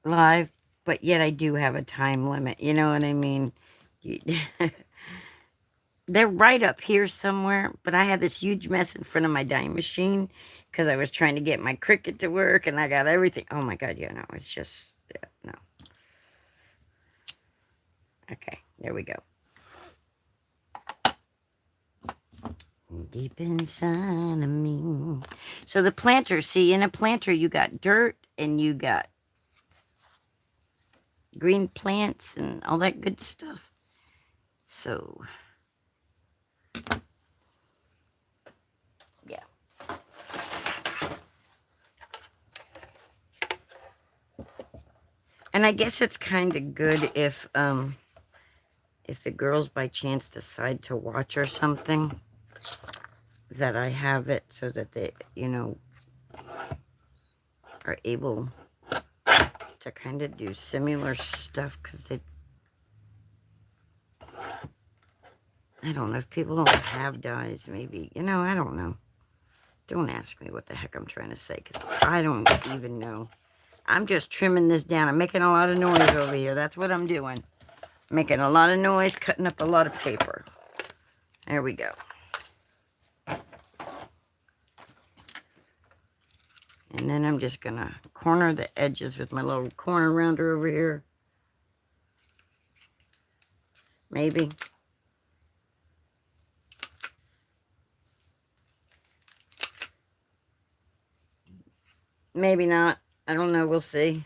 live, but yet I do have a time limit. You know what I mean? They're right up here somewhere, but I had this huge mess in front of my dyeing machine because I was trying to get my Cricut to work, and I got everything. Oh, my God, yeah, no, it's just, yeah, no. Okay, there we go. Deep inside of me. So the planter, see, in a planter, you got dirt and you got green plants and all that good stuff. So, yeah. And I guess it's kind of good if the girls by chance decide to watch or something, that I have it so that they, you know, are able to kind of do similar stuff, because they, I don't know, if people don't have dyes, maybe, you know, I don't know. Don't ask me what the heck I'm trying to say, because I don't even know. I'm just trimming this down. I'm making a lot of noise over here. That's what I'm doing. Making a lot of noise, cutting up a lot of paper. There we go. And then I'm just going to corner the edges with my little corner rounder over here. Maybe. Maybe not. I don't know. We'll see.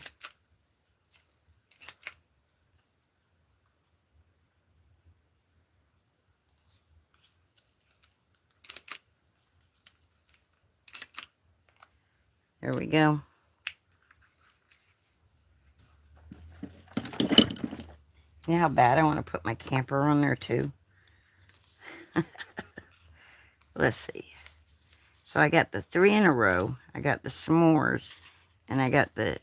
There we go. You know how bad I want to put my camper on there too? Let's see. So I got the 3 in a row. I got the s'mores. And I got the...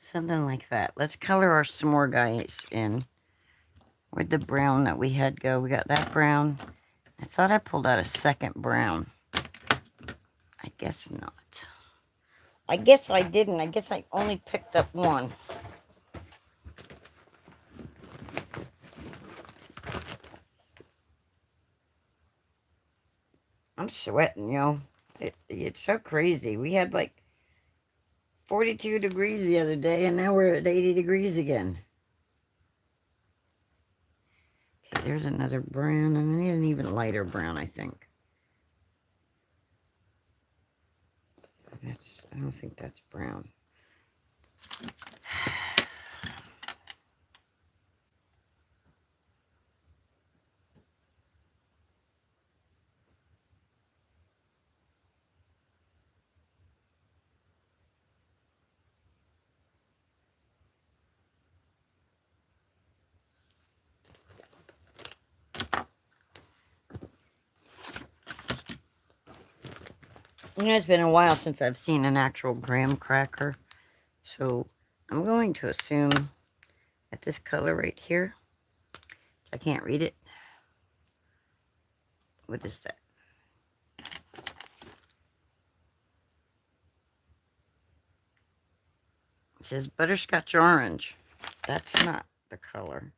something like that. Let's color our s'more guys in. Where'd the brown that we had go? We got that brown. I thought I pulled out a second brown. I guess not. I guess I didn't. I guess I only picked up one. I'm sweating, yo. It's so crazy. We had like 42 degrees the other day, and now we're at 80 degrees again. Okay, there's another brown, and I need an even lighter brown, I think. I don't think that's brown. You know, it's been a while since I've seen an actual graham cracker. So I'm going to assume that this color right here, I can't read it. What is that? It says butterscotch orange. That's not the color.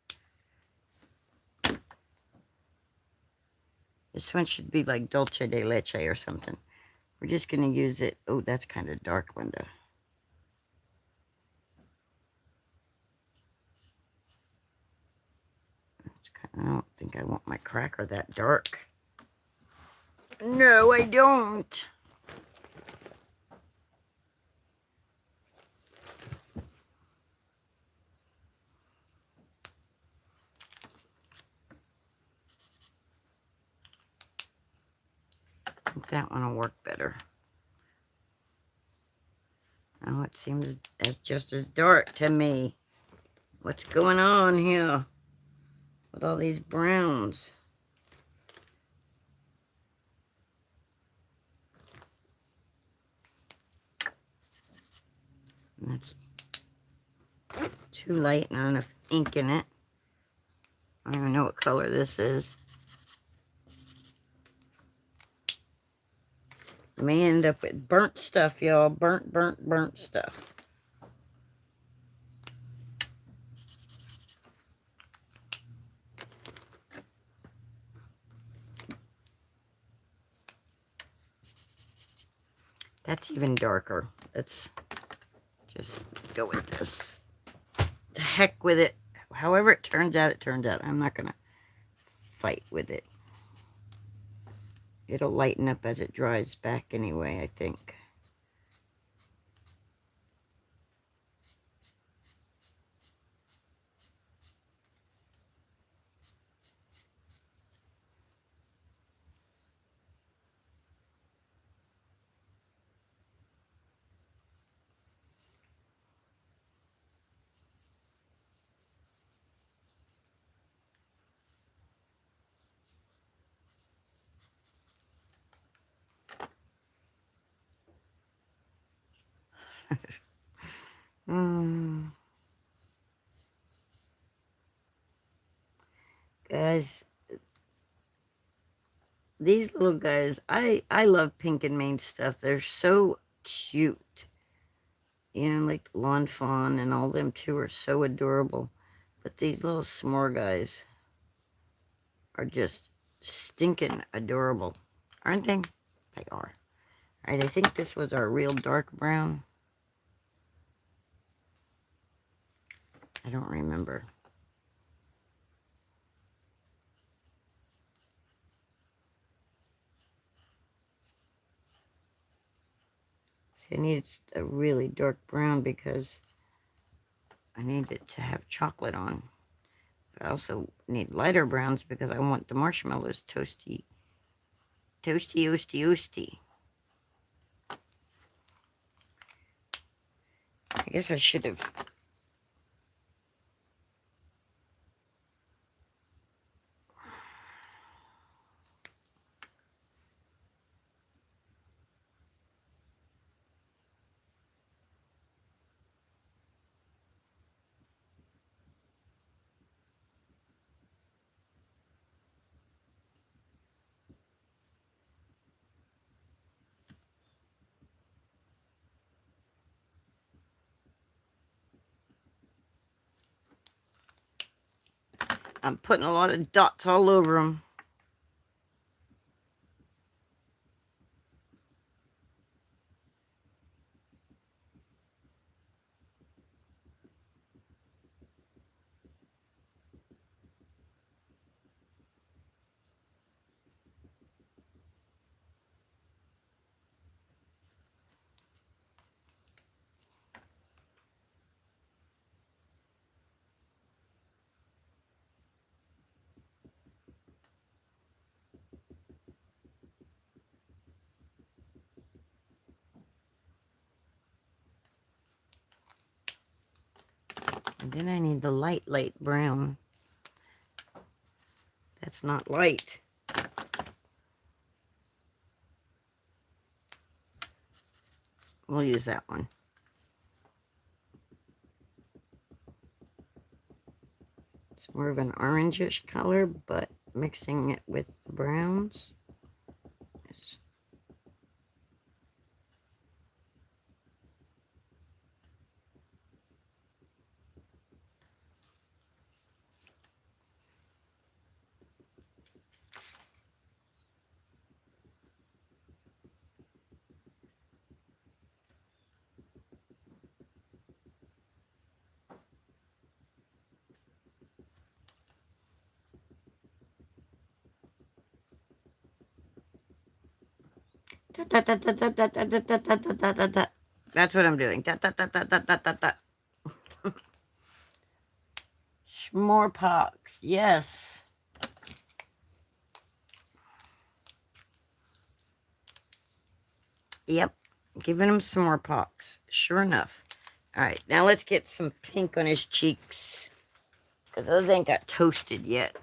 This one should be like dulce de leche or something. We're just going to use it. Oh, that's kind of dark, Linda. I don't think I want my cracker that dark. No, I don't. I think that one will work better. Now it seems just as dark to me. What's going on here with all these browns? And that's too light, not enough ink in it. I don't even know what color this is. I may end up with burnt stuff, y'all. Burnt stuff. That's even darker. Let's just go with this. To heck with it. However it turns out, it turns out. I'm not going to fight with it. It'll lighten up as it dries back anyway, I think. Guys, these little guys, I love Pink and Mane stuff. They're so cute. You know, like Lawn Fawn and all them too are so adorable. But these little s'more guys are just stinking adorable. Aren't they? They are. All right, I think this was our real dark brown. I don't remember. See, I need a really dark brown because I need it to have chocolate on. But I also need lighter browns because I want the marshmallows toasty. Toasty, oasty, oasty. I guess I should have. I'm putting a lot of dots all over them. And then I need the light brown. That's not light. We'll use that one. It's more of an orangish color, but mixing it with the browns. That's what I'm doing. Smallpox, yes. Yep, giving him some more pox. Sure enough. All right, now let's get some pink on his cheeks, because those ain't got toasted yet.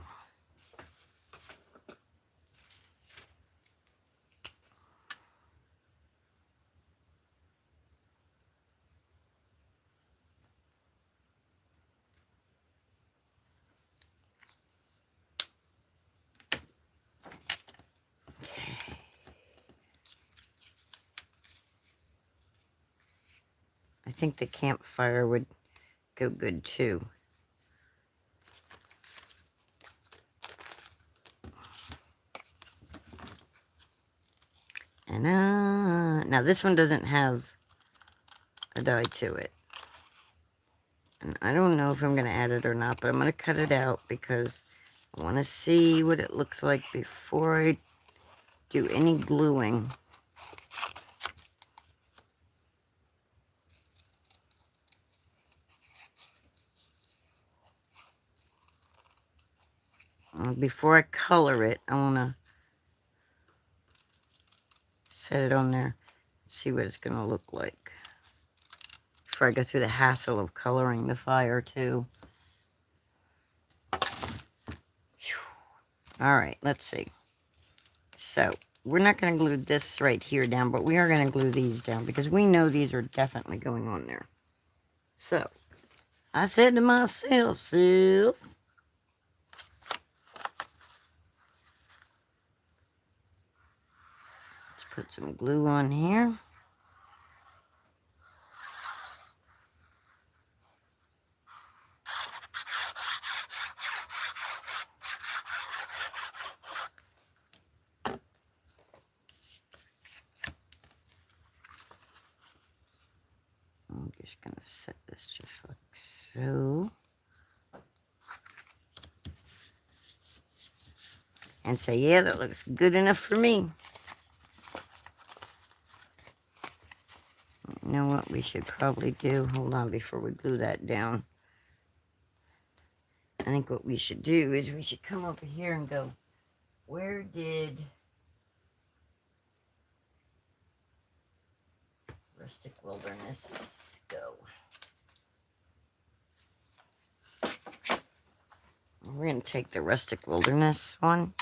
I think the campfire would go good too. And now this one doesn't have a dye to it. And I don't know if I'm going to add it or not, but I'm going to cut it out because I want to see what it looks like before I do any gluing. Before I color it, I want to set it on there, see what it's going to look like. Before I go through the hassle of coloring the fire too. All right, let's see. So, we're not going to glue this right here down, but we are going to glue these down because we know these are definitely going on there. So, I said to myself, let's put some glue on here. I'm just going to set this just like so. And say, yeah, that looks good enough for me. You know what we should probably do? Hold on before we glue that down. I think what we should do is we should come over here and go, where did Rustic Wilderness go? We're going to take the Rustic Wilderness one.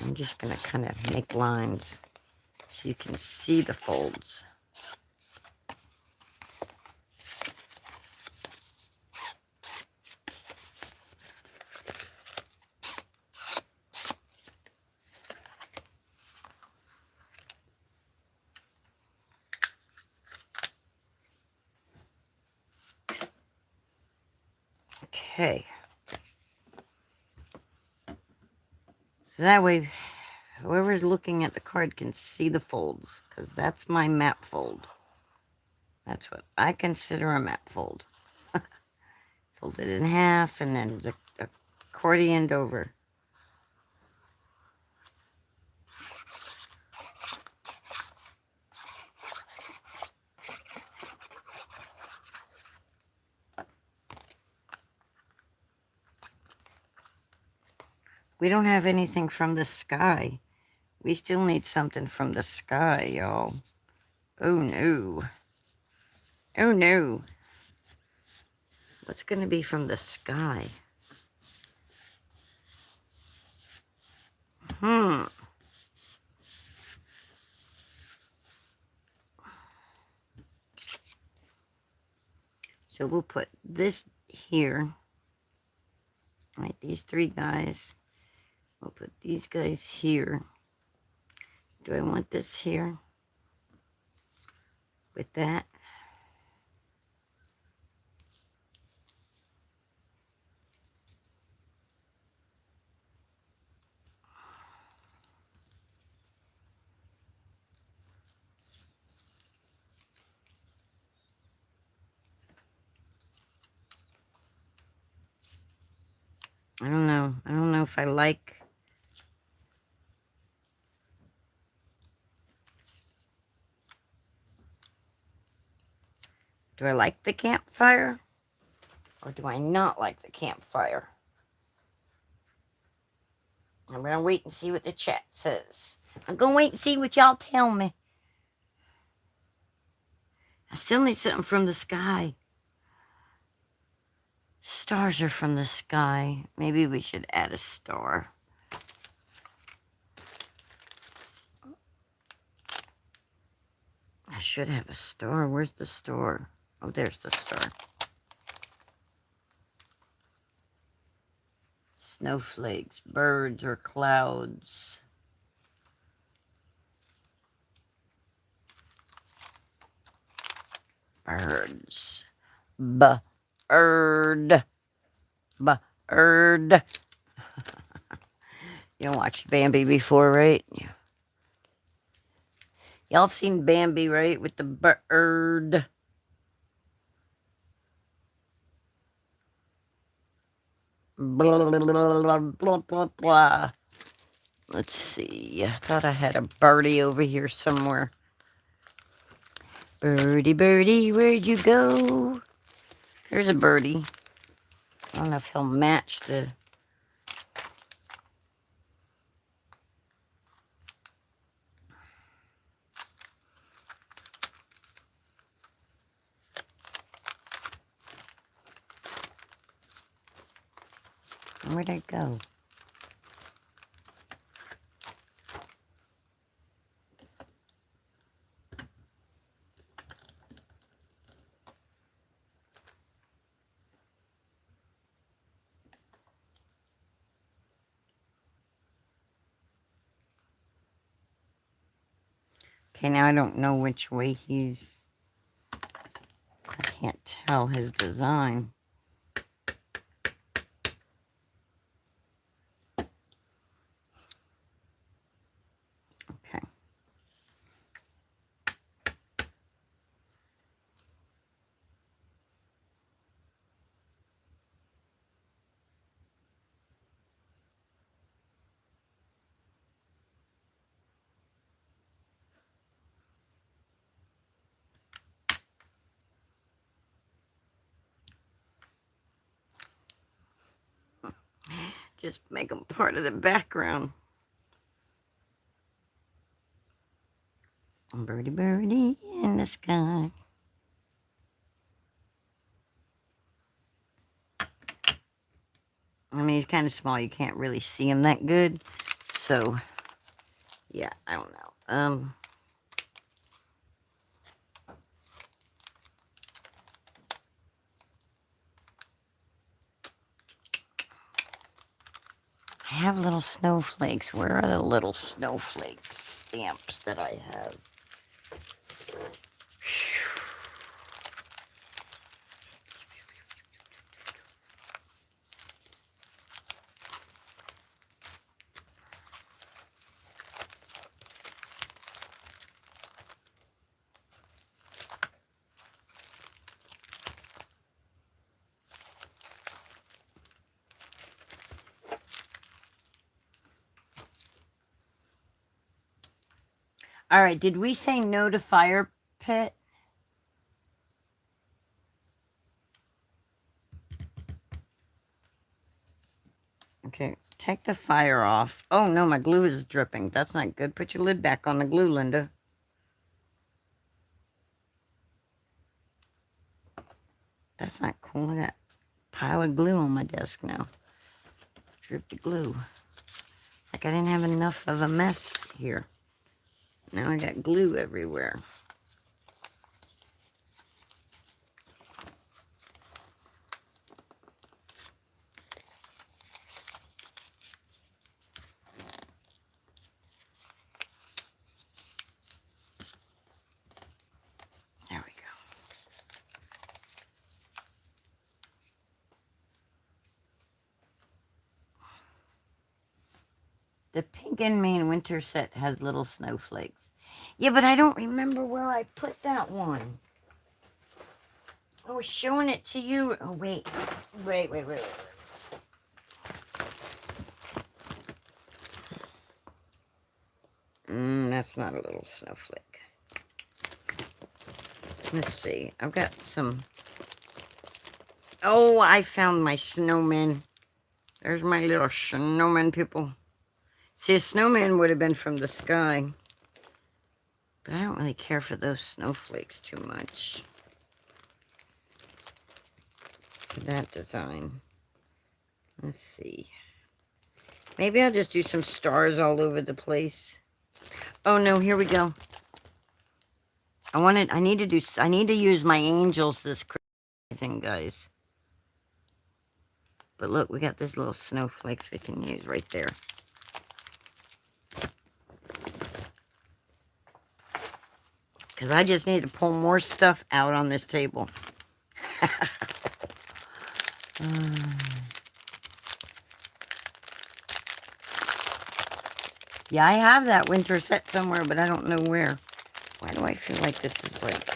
I'm just going to kind of make lines so you can see the folds. Okay. So that way, whoever's looking at the card can see the folds, because that's my map fold. That's what I consider a map fold. Fold it in half and then accordioned over. We don't have anything from the sky. We still need something from the sky, y'all. Oh, no. Oh no. What's going to be from the sky? So we'll put this here. Right, these three guys. We'll put these guys here. Do I want this here? With that? I don't know. I don't know if I like... Do I like the campfire? Or do I not like the campfire? I'm going to wait and see what the chat says. I'm going to wait and see what y'all tell me. I still need something from the sky. Stars are from the sky. Maybe we should add a star. I should have a star. Where's the star? Oh, there's the star. Snowflakes, birds, or clouds. Birds. Bird. Bird. You watched Bambi before, right? Y'all have seen Bambi, right? With the bird. Blah, blah, blah, blah, blah, blah. Let's see. I thought I had a birdie over here somewhere. Birdie, birdie, where'd you go? There's a birdie. I don't know if he'll match the... Where'd I go? Okay, now I don't know which way he's... I can't tell his design. Okay. Just make them part of the background. Birdie, birdie in the sky. I mean, he's kind of small. You can't really see him that good. So, yeah, I don't know. I have little snowflakes. Where are the little snowflakes stamps that I have? All right, did we say no to fire pit? Okay, take the fire off. Oh, no, my glue is dripping. That's not good. Put your lid back on the glue, Linda. That's not cool. I got a pile of glue on my desk now. Drippy glue. Like I didn't have enough of a mess here. Now I got glue everywhere. There we go. The Pink and Main winter set has little snowflakes. Yeah, but I don't remember where I put that one. I was showing it to you. Oh, wait. Wait. That's not a little snowflake. Let's see. I've got some... Oh, I found my snowman. There's my little snowman, people. See, a snowman would have been from the sky. But I don't really care for those snowflakes too much. For that design. Let's see. Maybe I'll just do some stars all over the place. Oh no, here we go. I need to use my angels this Christmas, guys. But look, we got these little snowflakes we can use right there. Because I just need to pull more stuff out on this table. Yeah, I have that winter set somewhere, but I don't know where. Why do I feel like this is like...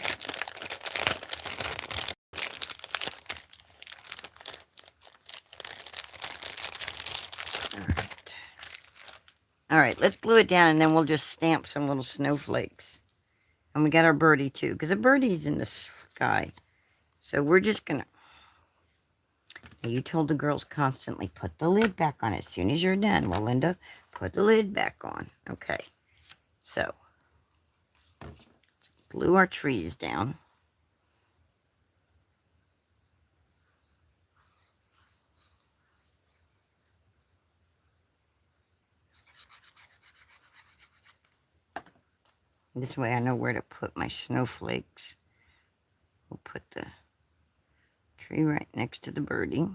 Alright, let's glue it down and then we'll just stamp some little snowflakes. And we got our birdie too, because a birdie's in the sky. So we're just gonna... Now you told the girls constantly, put the lid back on as soon as you're done. Well, Linda, put the lid back on. Okay. So, let's glue our trees down. This way I know where to put my snowflakes. We'll put the tree right next to the birdie.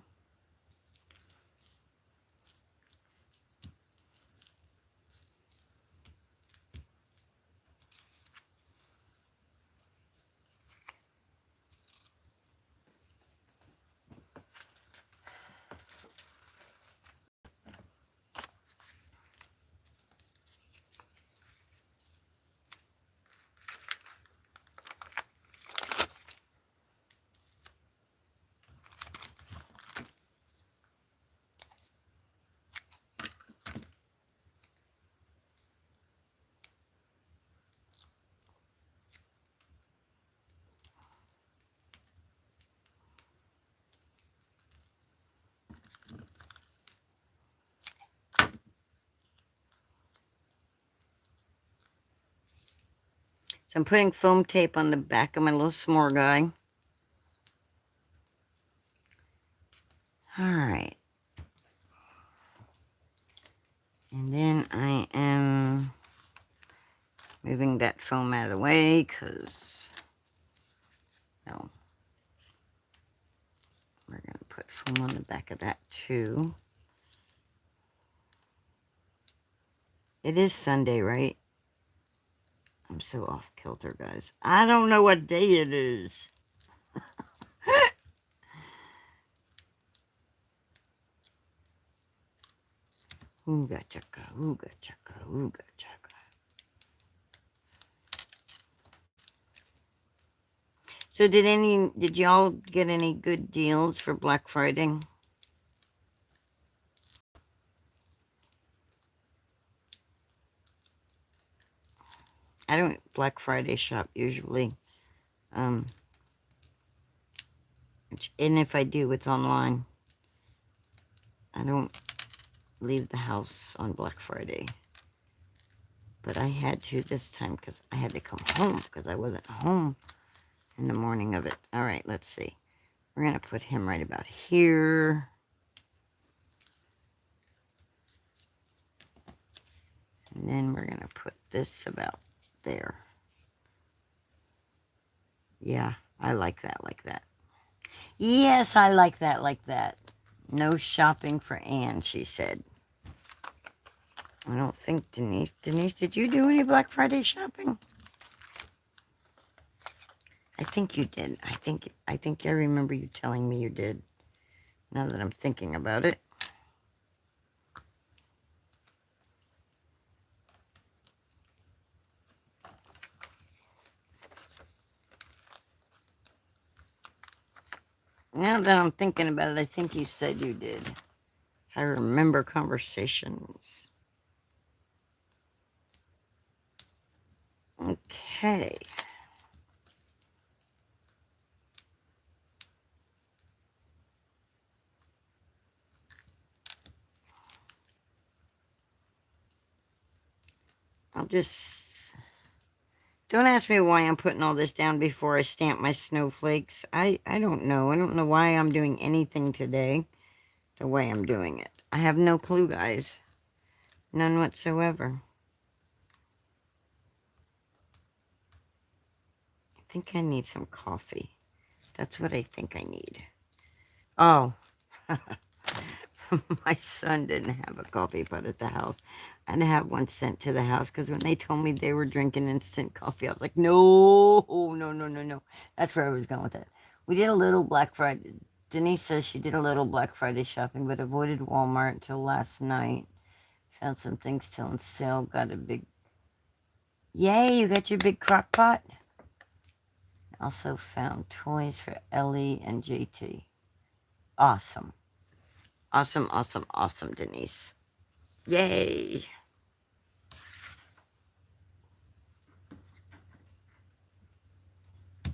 So I'm putting foam tape on the back of my little s'more guy. All right. And then I am moving that foam out of the way because, well, we're going to put foam on the back of that too. It is Sunday, right? I'm so off kilter, guys. I don't know what day it is. Ooga chaka, ooga chaka, ooga chaka. So did y'all get any good deals for Black Friday? I don't Black Friday shop usually. And if I do, it's online. I don't leave the house on Black Friday. But I had to this time because I had to come home because I wasn't home in the morning of it. All right, let's see. We're going to put him right about here. And then we're going to put this about there. Yeah, I like that like that. Yes, I like that like that. No shopping for Anne, she said. I don't think Denise. Denise, did you do any Black Friday shopping? I think you did. I think I remember you telling me you did. Now that I'm thinking about it. Now that I'm thinking about it, I think you said you did. I remember conversations. Okay. I'll just... Don't ask me why I'm putting all this down before I stamp my snowflakes. I don't know. I don't know why I'm doing anything today the way I'm doing it. I have no clue, guys. None whatsoever. I think I need some coffee. That's what I think I need. Oh. My son didn't have a coffee pot at the house. I had to have one sent to the house because when they told me they were drinking instant coffee, I was like, no, no, no, no, no. That's where I was going with it. We did a little Black Friday. Denise says she did a little Black Friday shopping, but avoided Walmart until last night. Found some things still on sale. Got a big... Yay, you got your big crock pot? Also found toys for Ellie and JT. Awesome. Awesome, awesome, awesome, Denise. Yay.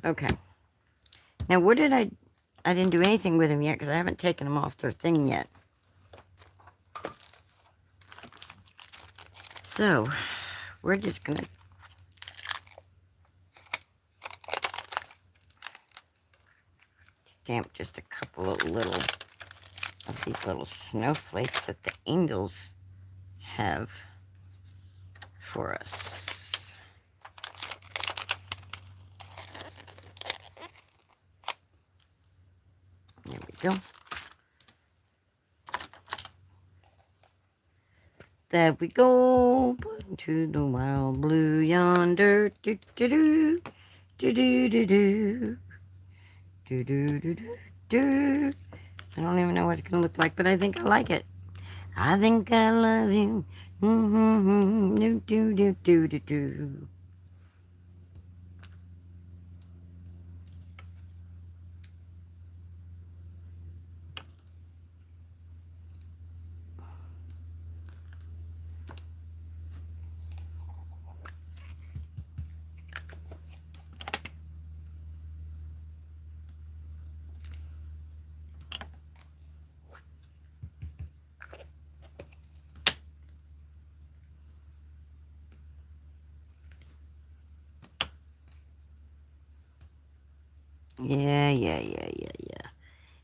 Okay. Now, what did I didn't do anything with them yet because I haven't taken them off their thing yet. So, we're just going to stamp just a couple of these little snowflakes that the angels have for us. There we go. There we go. To the wild blue yonder. Do do do do do do do do do do do. I don't even know what it's gonna look like, but I think I like it. I think I love you. Do do do do do do. Yeah, yeah, yeah, yeah, yeah.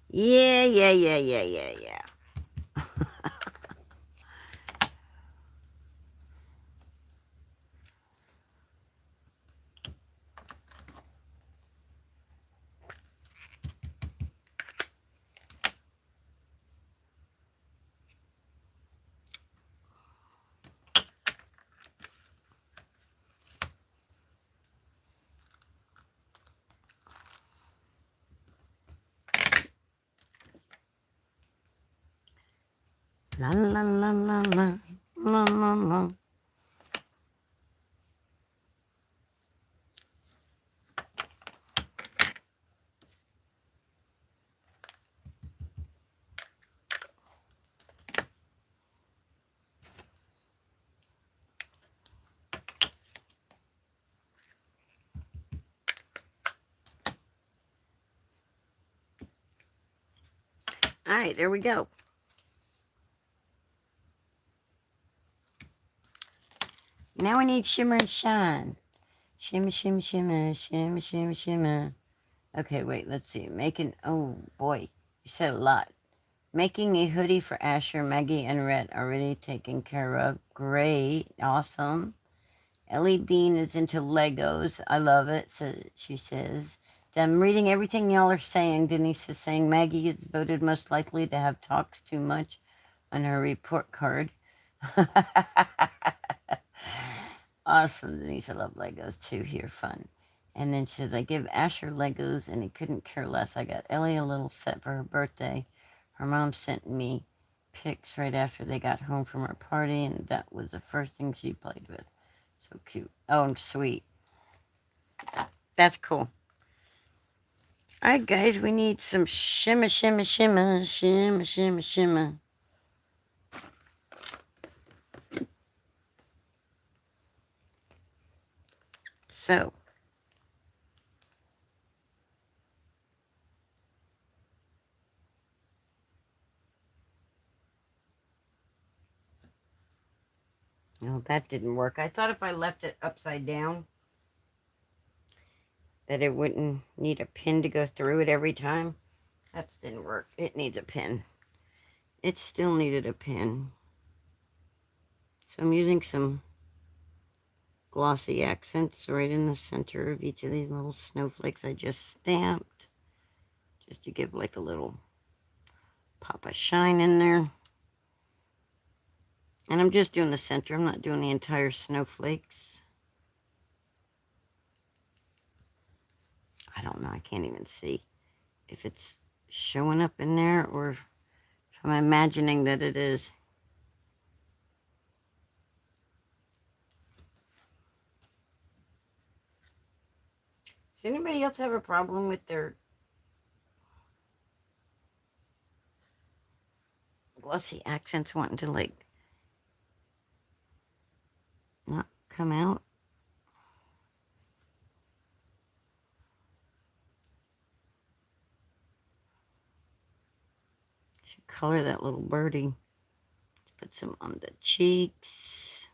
Yeah, yeah, yeah, yeah, yeah, yeah. La la la la la la la la. All right, there we go. Now we need shimmer and shine. Shimmer, shimmer, shimmer, shimmer, shimmer, shimmer. Okay, wait, let's see. Oh boy, you said a lot. Making a hoodie for Asher, Maggie, and Rhett already taken care of. Great, awesome. Ellie Bean is into Legos. I love it, so she says. I'm reading everything y'all are saying. Denise is saying Maggie is voted most likely to have talks too much on her report card. Awesome, Denise. I love Legos too. Here, fun. And then she says, I give Asher Legos and he couldn't care less. I got Ellie a little set for her birthday. Her mom sent me pics right after they got home from her party, and that was the first thing she played with. So cute. Oh, and sweet. That's cool. All right, guys, we need some shimmer, shimmer, shimmer, shimmer, shimmer, shimmer. So, no, that didn't work. I thought if I left it upside down, that it wouldn't need a pin to go through it every time. That didn't work. It needs a pin. It still needed a pin. So I'm using some glossy accents right in the center of each of these little snowflakes I just stamped. Just to give like a little pop of shine in there. And I'm just doing the center. I'm not doing the entire snowflakes. I don't know. I can't even see if it's showing up in there or if I'm imagining that it is. Does anybody else have a problem with their glossy accents wanting to like not come out? Should color that little birdie. Let's put some on the cheeks.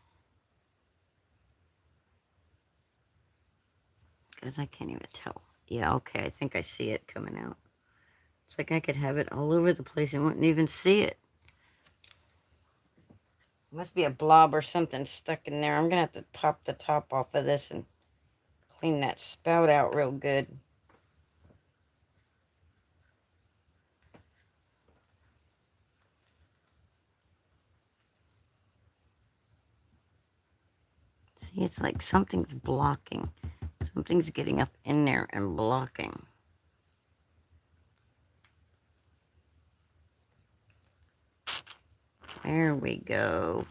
Because I can't even tell. Yeah, okay, I think I see it coming out. It's like I could have it all over the place and wouldn't even see it. Must be a blob or something stuck in there. I'm going to have to pop the top off of this and clean that spout out real good. See, it's like something's blocking. Something's getting up in there and blocking. There we go.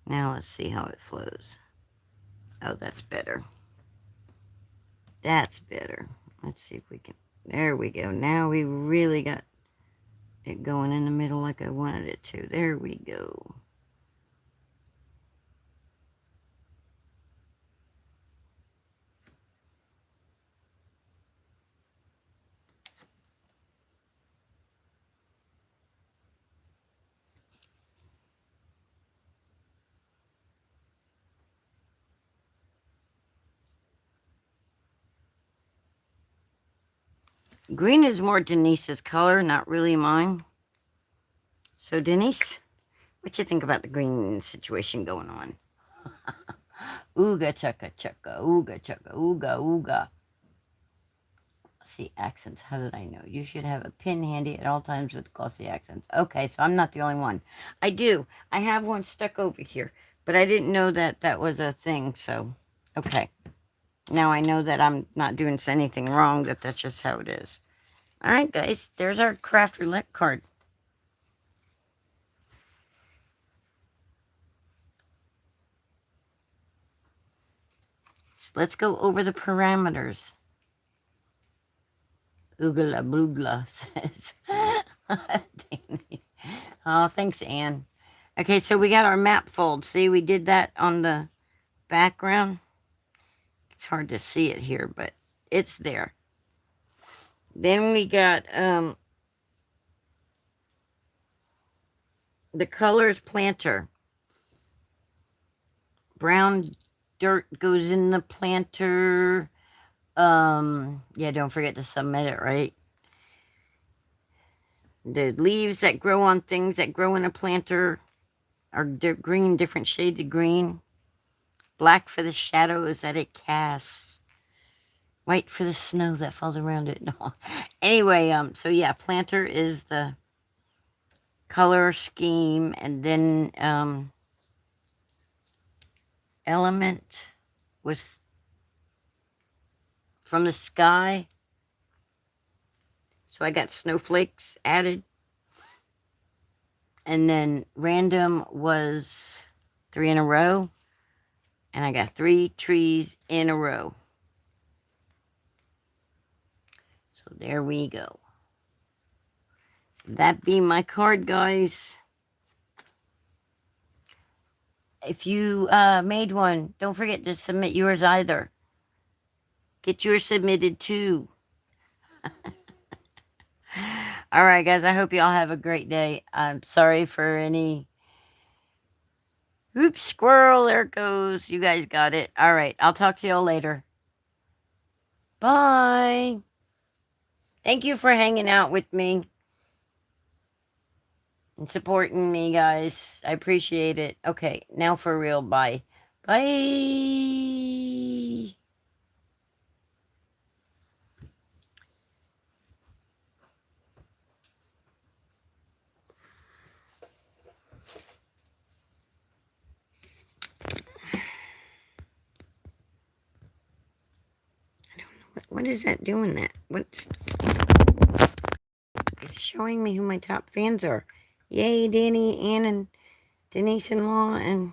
Now let's see how it flows. Oh, that's better. That's better. Let's see if we can. There we go. Now we really got it going in the middle like I wanted it to. There we go. Green is more Denise's color, not really mine. So, Denise, what you think about the green situation going on? Ooga chaka chaka, ooga chaka, ooga ooga. See, accents. How did I know? You should have a pin handy at all times with glossy accents. Okay, so I'm not the only one. I do. I have one stuck over here, but I didn't know that that was a thing, so okay. Now I know that I'm not doing anything wrong, that that's just how it is. All right, guys, there's our craft roulette card. So let's go over the parameters. Oogla boogla says. Oh, thanks, Anne. Okay, so we got our map fold. See, we did that on the background. It's hard to see it here, but it's there. Then we got the colors planter. Brown dirt goes in the planter. Yeah, don't forget to submit it, right? The leaves that grow on things that grow in a planter are green, different shades of green. Black for the shadows that it casts. White for the snow that falls around it. No. Anyway, so yeah, planter is the color scheme, and then element was from the sky. So I got snowflakes added. And then random was 3 in a row. And I got 3 trees in a row. So there we go. That be my card, guys. If you made one, don't forget to submit yours either. Get yours submitted too. All right, guys, I hope you all have a great day. I'm sorry for any... Oops, squirrel, there it goes. You guys got it. All right, I'll talk to y'all later. Bye. Thank you for hanging out with me and supporting me, guys. I appreciate it. Okay, now for real, bye. Bye. What is that doing that? What's... It's showing me who my top fans are. Yay, Danny, Ann, and Denise-in-law, and...